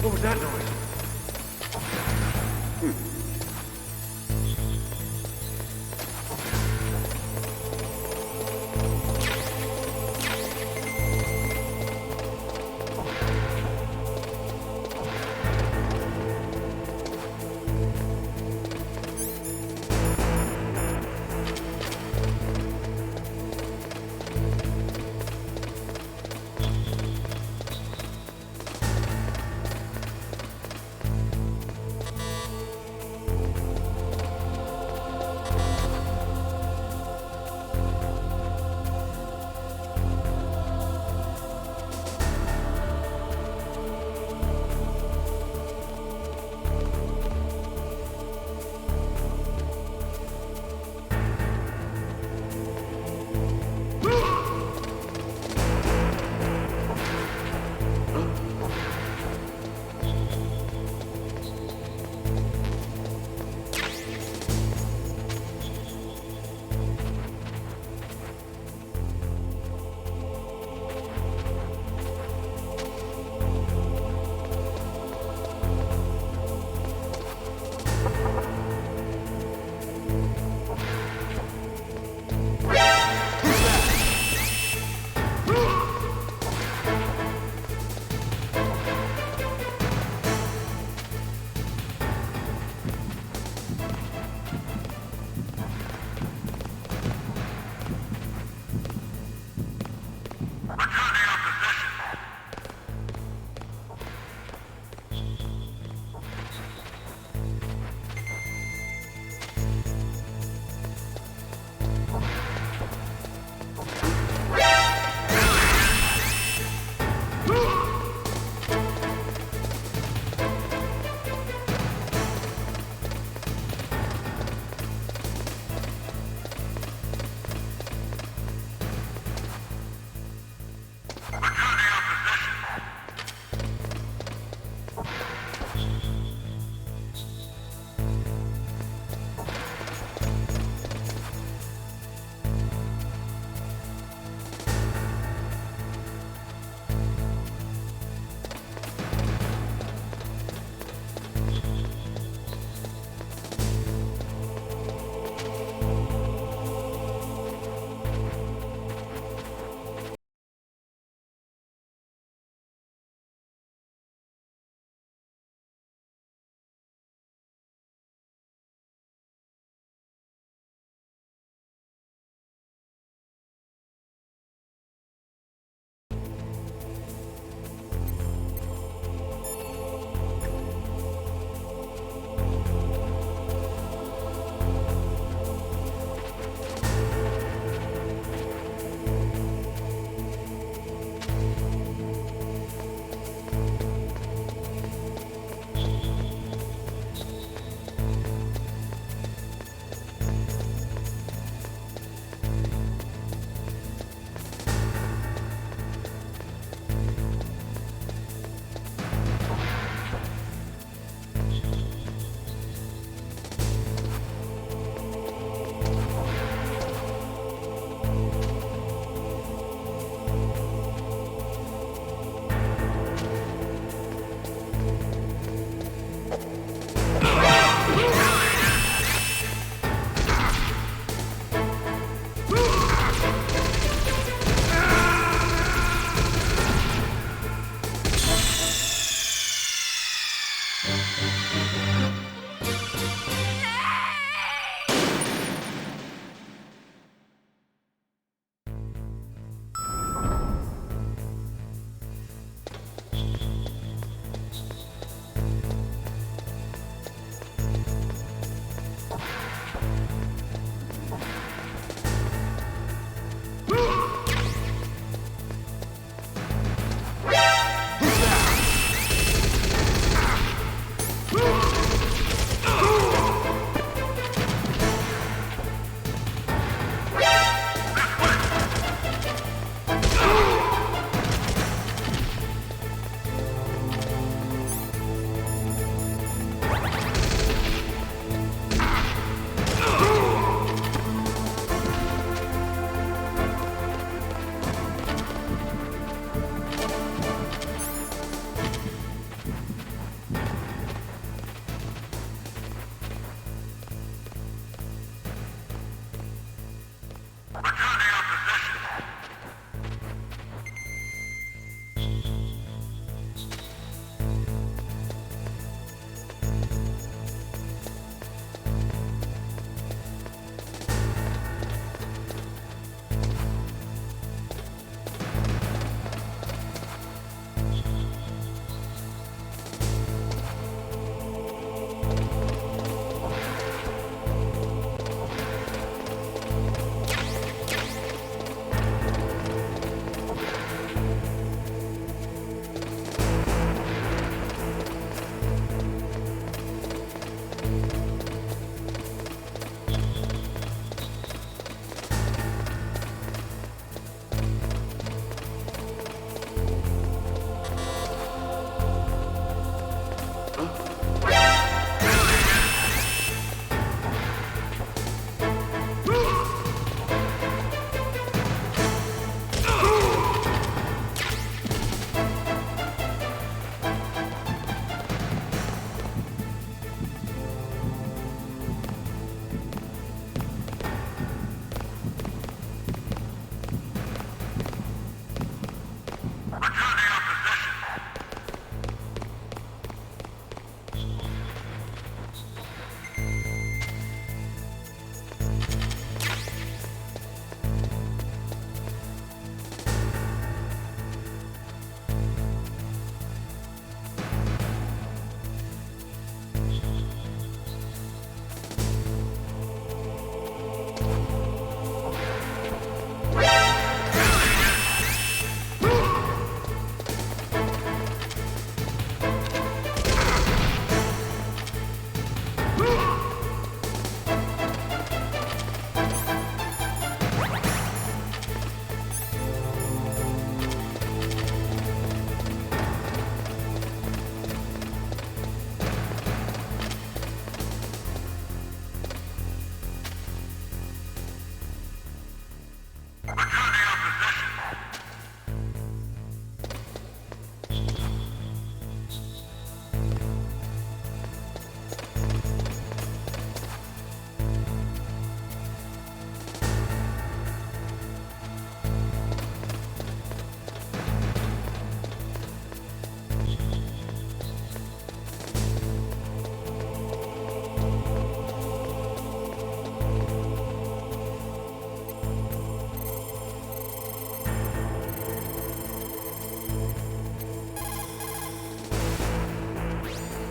What was that noise?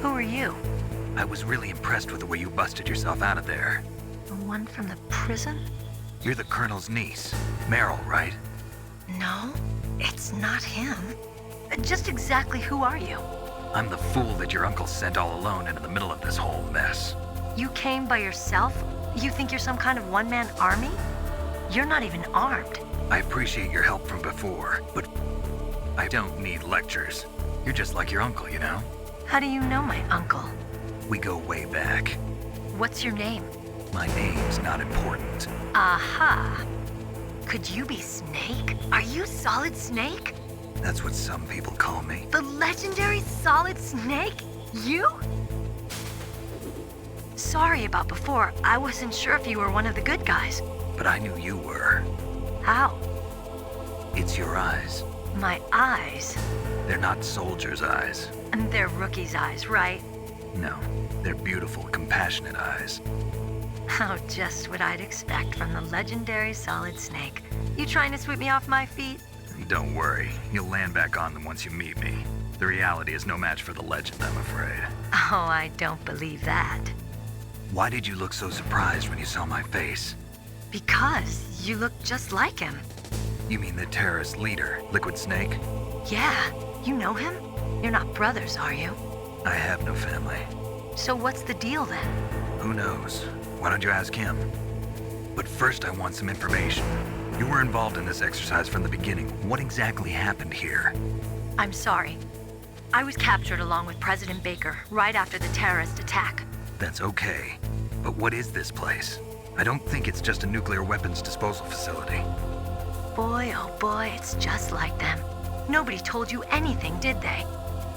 Who are you? I was really impressed with the way you busted yourself out of there. The one from the prison? You're the Colonel's niece, Meryl, right? No, it's not him. Just exactly who are you? I'm the fool that your uncle sent all alone into the middle of this whole mess. You came by yourself? You think you're some kind of one-man army? You're not even armed. I appreciate your help from before, but I don't need lectures. You're just like your uncle, you know? How do you know my uncle? We go way back. What's your name? My name's not important. Aha. Could you be Snake? Are you Solid Snake? That's what some people call me. The legendary Solid Snake? You? Sorry about before. I wasn't sure if you were one of the good guys. But I knew you were. How? It's your eyes. My eyes? They're not soldiers' eyes. And they're rookies' eyes, right? No, they're beautiful, compassionate eyes. Oh, just what I'd expect from the legendary Solid Snake. You trying to sweep me off my feet? Don't worry, you'll land back on them once you meet me. The reality is no match for the legend, I'm afraid. Oh, I don't believe that. Why did you look so surprised when you saw my face? Because you look just like him. You mean the terrorist leader, Liquid Snake? Yeah, you know him? You're not brothers, are you? I have no family. So what's the deal then? Who knows? Why don't you ask him? But first I want some information. You were involved in this exercise from the beginning. What exactly happened here? I'm sorry. I was captured along with President Baker right after the terrorist attack. That's okay. But what is this place? I don't think it's just a nuclear weapons disposal facility. Boy, oh boy, it's just like them. Nobody told you anything, did they?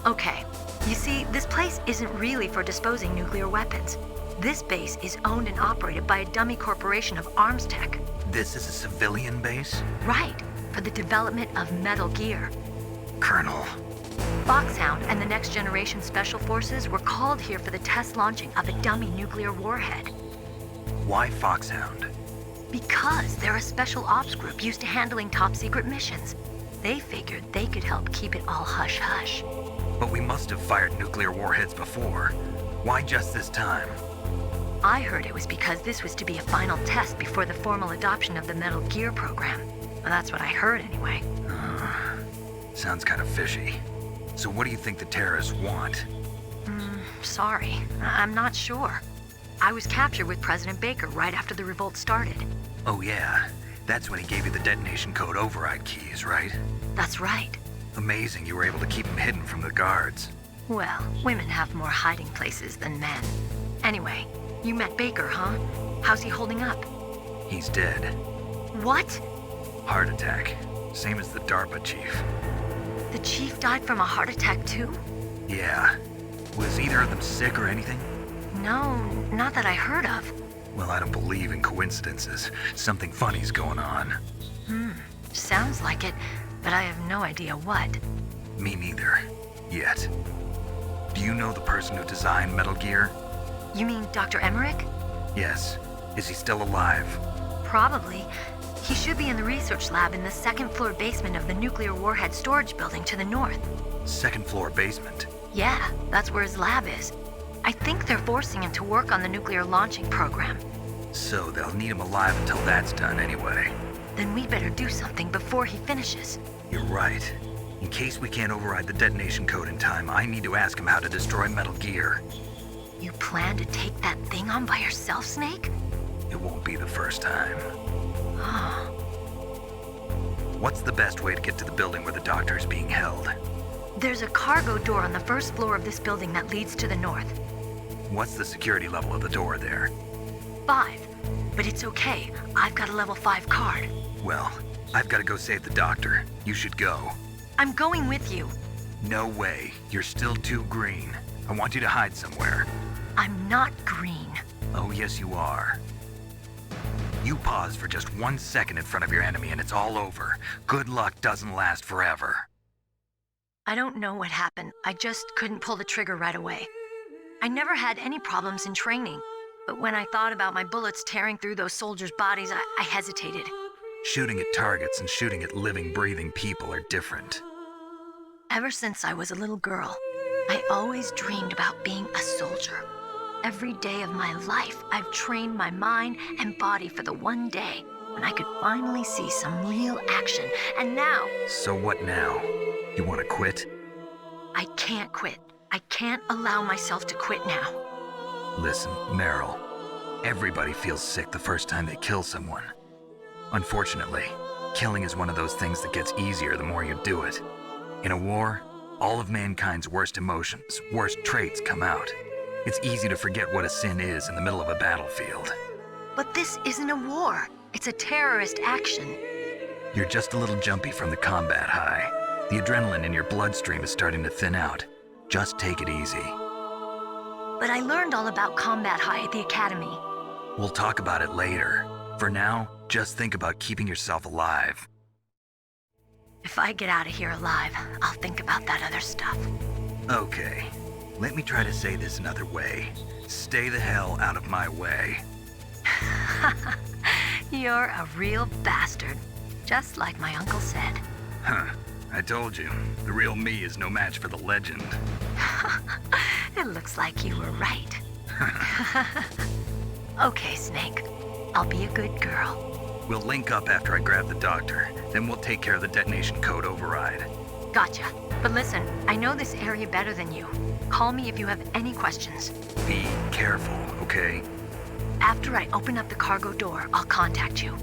Okay, you see, this place isn't really for disposing nuclear weapons. This base is owned and operated by a dummy corporation of arms tech. This is a civilian base? Right, for the development of Metal Gear. Colonel. Foxhound and the Next Generation Special Forces were called here for the test launching of a dummy nuclear warhead. Why Foxhound? Because they're a special ops group used to handling top secret missions. They figured they could help keep it all hush-hush. But we must have fired nuclear warheads before. Why just this time? I heard it was because this was to be a final test before the formal adoption of the Metal Gear program. Well, that's what I heard anyway. Sounds kind of fishy. So what do you think the terrorists want? Sorry, I'm not sure. I was captured with President Baker right after the revolt started. Oh yeah, that's when he gave you the detonation code override keys, right? That's right. Amazing you were able to keep them hidden from the guards. Well, women have more hiding places than men. Anyway, you met Baker, huh? How's he holding up? He's dead. What? Heart attack. Same as the DARPA chief. The chief died from a heart attack too? Yeah. Was either of them sick or anything? No, not that I heard of. Well, I don't believe in coincidences. Something funny's going on. Sounds like it, but I have no idea what. Me neither. Yet. Do you know the person who designed Metal Gear? You mean Dr. Emmerich? Yes. Is he still alive? Probably. He should be in the research lab in the second floor basement of the nuclear warhead storage building to the north. Second floor basement? Yeah, that's where his lab is. I think they're forcing him to work on the nuclear launching program. So they'll need him alive until that's done anyway. Then we better do something before he finishes. You're right. In case we can't override the detonation code in time, I need to ask him how to destroy Metal Gear. You plan to take that thing on by yourself, Snake? It won't be the first time. What's the best way to get to the building where the doctor is being held? There's a cargo door on the first floor of this building that leads to the north. What's the security level of the door there? 5. But it's okay. I've got a level 5 card. Well, I've got to go save the doctor. You should go. I'm going with you. No way. You're still too green. I want you to hide somewhere. I'm not green. Oh, yes, you are. You pause for just 1 second in front of your enemy and it's all over. Good luck doesn't last forever. I don't know what happened. I just couldn't pull the trigger right away. I never had any problems in training, but when I thought about my bullets tearing through those soldiers' bodies, I hesitated. Shooting at targets and shooting at living, breathing people are different. Ever since I was a little girl, I always dreamed about being a soldier. Every day of my life, I've trained my mind and body for the one day when I could finally see some real action, and now... So what now? You want to quit? I can't quit. I can't allow myself to quit now. Listen, Meryl, everybody feels sick the first time they kill someone. Unfortunately, killing is one of those things that gets easier the more you do it. In a war, all of mankind's worst emotions, worst traits come out. It's easy to forget what a sin is in the middle of a battlefield. But this isn't a war. It's a terrorist action. You're just a little jumpy from the combat high. The adrenaline in your bloodstream is starting to thin out. Just take it easy. But I learned all about combat high at the academy. We'll talk about it later. For now, just think about keeping yourself alive. If I get out of here alive, I'll think about that other stuff. Okay. Let me try to say this another way. Stay the hell out of my way. You're a real bastard. Just like my uncle said. Huh. I told you. The real me is no match for the legend. It looks like you were right. Okay, Snake. I'll be a good girl. We'll link up after I grab the doctor. Then we'll take care of the detonation code override. Gotcha. But listen, I know this area better than you. Call me if you have any questions. Be careful, okay? After I open up the cargo door, I'll contact you.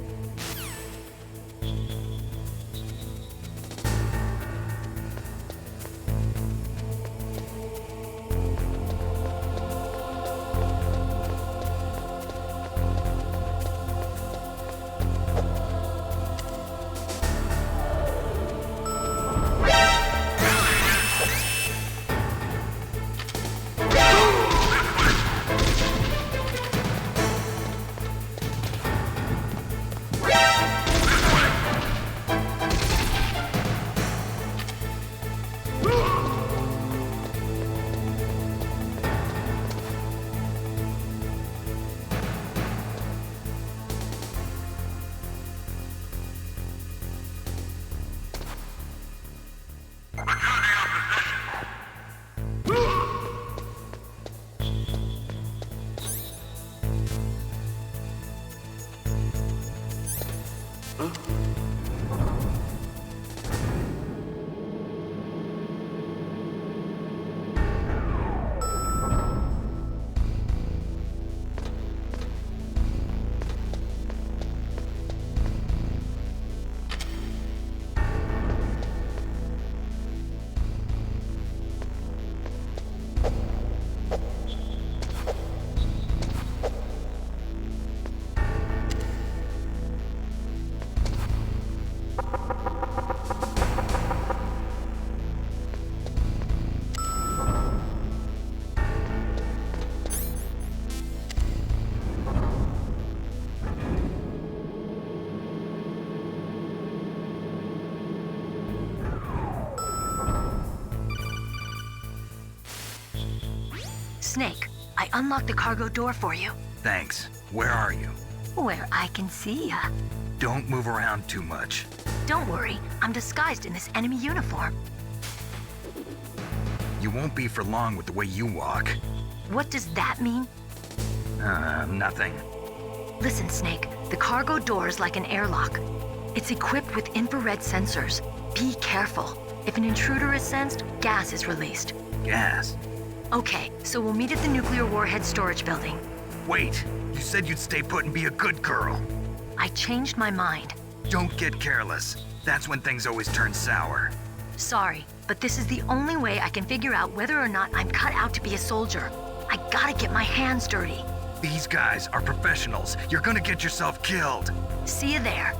Snake, I unlocked the cargo door for you. Thanks. Where are you? Where I can see ya. Don't move around too much. Don't worry, I'm disguised in this enemy uniform. You won't be for long with the way you walk. What does that mean? Nothing. Listen, Snake, the cargo door is like an airlock. It's equipped with infrared sensors. Be careful. If an intruder is sensed, gas is released. Gas? Okay, so we'll meet at the nuclear warhead storage building. Wait, you said you'd stay put and be a good girl. I changed my mind. Don't get careless. That's when things always turn sour. Sorry, but this is the only way I can figure out whether or not I'm cut out to be a soldier. I gotta get my hands dirty. These guys are professionals. You're gonna get yourself killed. See you there.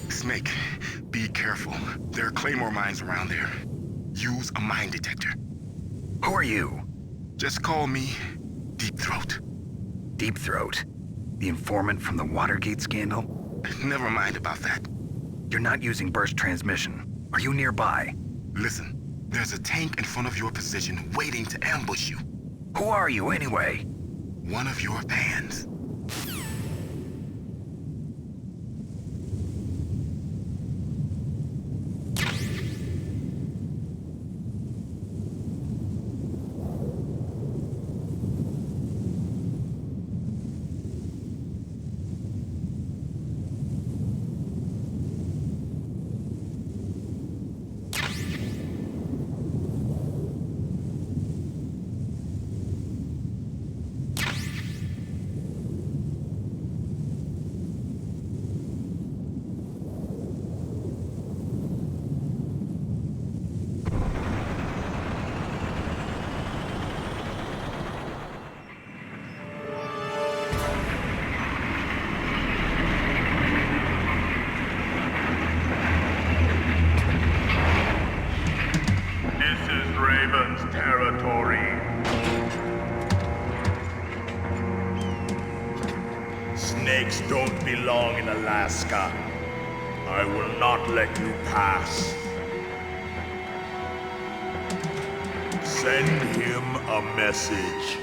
Snake, be careful. There are claymore mines around there. Use a mine detector. Who are you? Just call me Deep Throat. Deep Throat? The informant from the Watergate scandal? Never mind about that. You're not using burst transmission. Are you nearby? Listen, there's a tank in front of your position waiting to ambush you. Who are you anyway? One of your fans. Snakes don't belong in Alaska. I will not let you pass. Send him a message.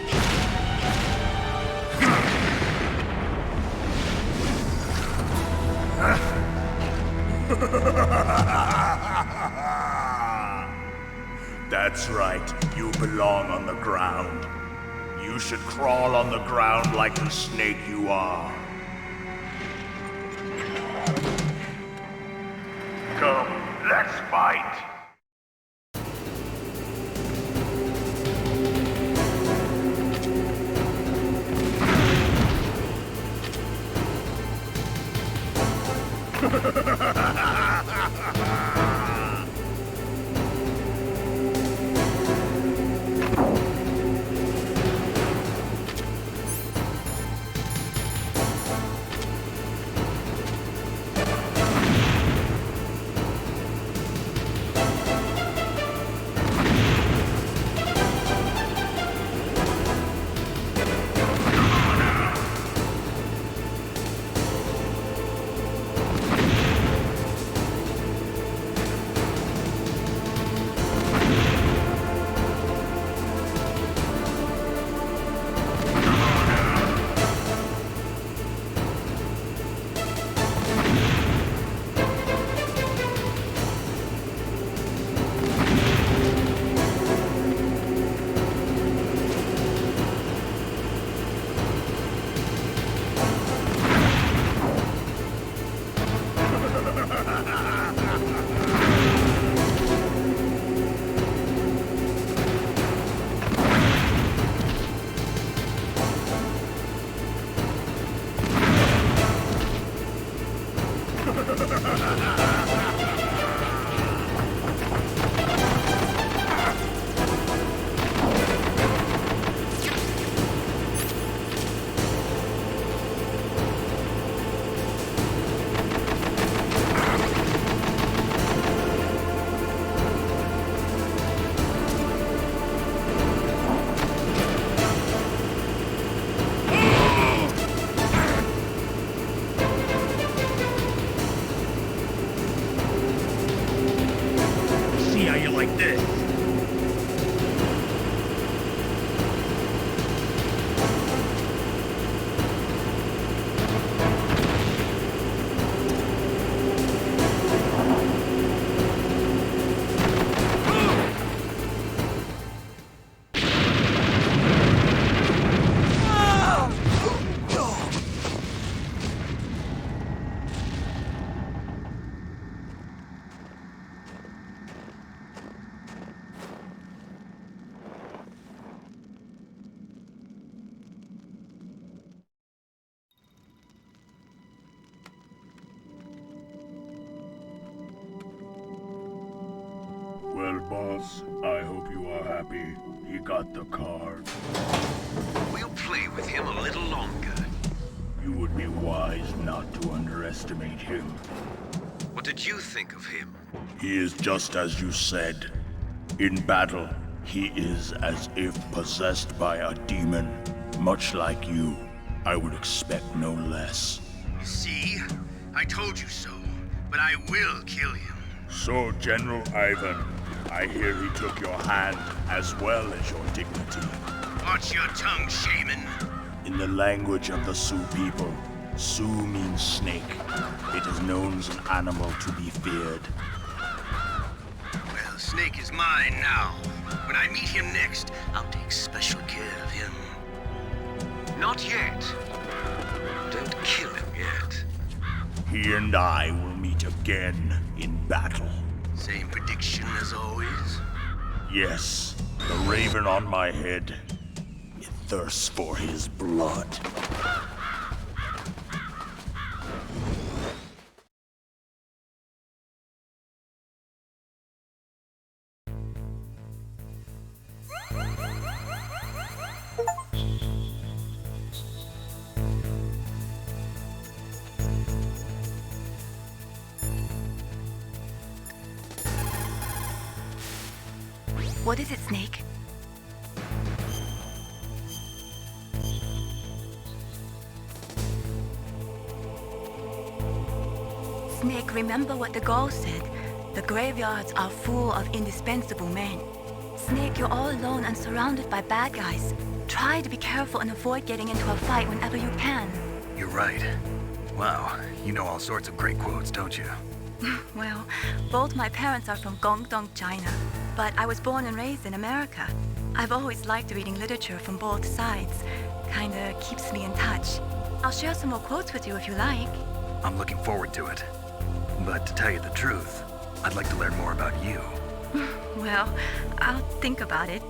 That's right, you belong on the ground. You should crawl on the ground like the snake you are. Come, let's fight! boss. I hope you are happy. He got the card. We'll play with him a little longer. You would be wise not to underestimate him. What did you think of him? He is just as you said. In battle, he is as if possessed by a demon. Much like you, I would expect no less. See? I told you so, but I will kill him. So, General Ivan, I hear he took your hand as well as your dignity. Watch your tongue, shaman. In the language of the Sioux people, Sioux means snake. It is known as an animal to be feared. Well, Snake is mine now. When I meet him next, I'll take special care of him. Not yet. Don't kill him yet. He and I will meet again in battle. Same prediction as always? Yes, the raven on my head. It thirsts for his blood. What is it, Snake? Snake, remember what the Gaul said. The graveyards are full of indispensable men. Snake, you're all alone and surrounded by bad guys. Try to be careful and avoid getting into a fight whenever you can. You're right. Wow, you know all sorts of great quotes, don't you? Well, both my parents are from Guangdong, China, but I was born and raised in America. I've always liked reading literature from both sides. Kinda keeps me in touch. I'll share some more quotes with you if you like. I'm looking forward to it. But to tell you the truth, I'd like to learn more about you. Well, I'll think about it.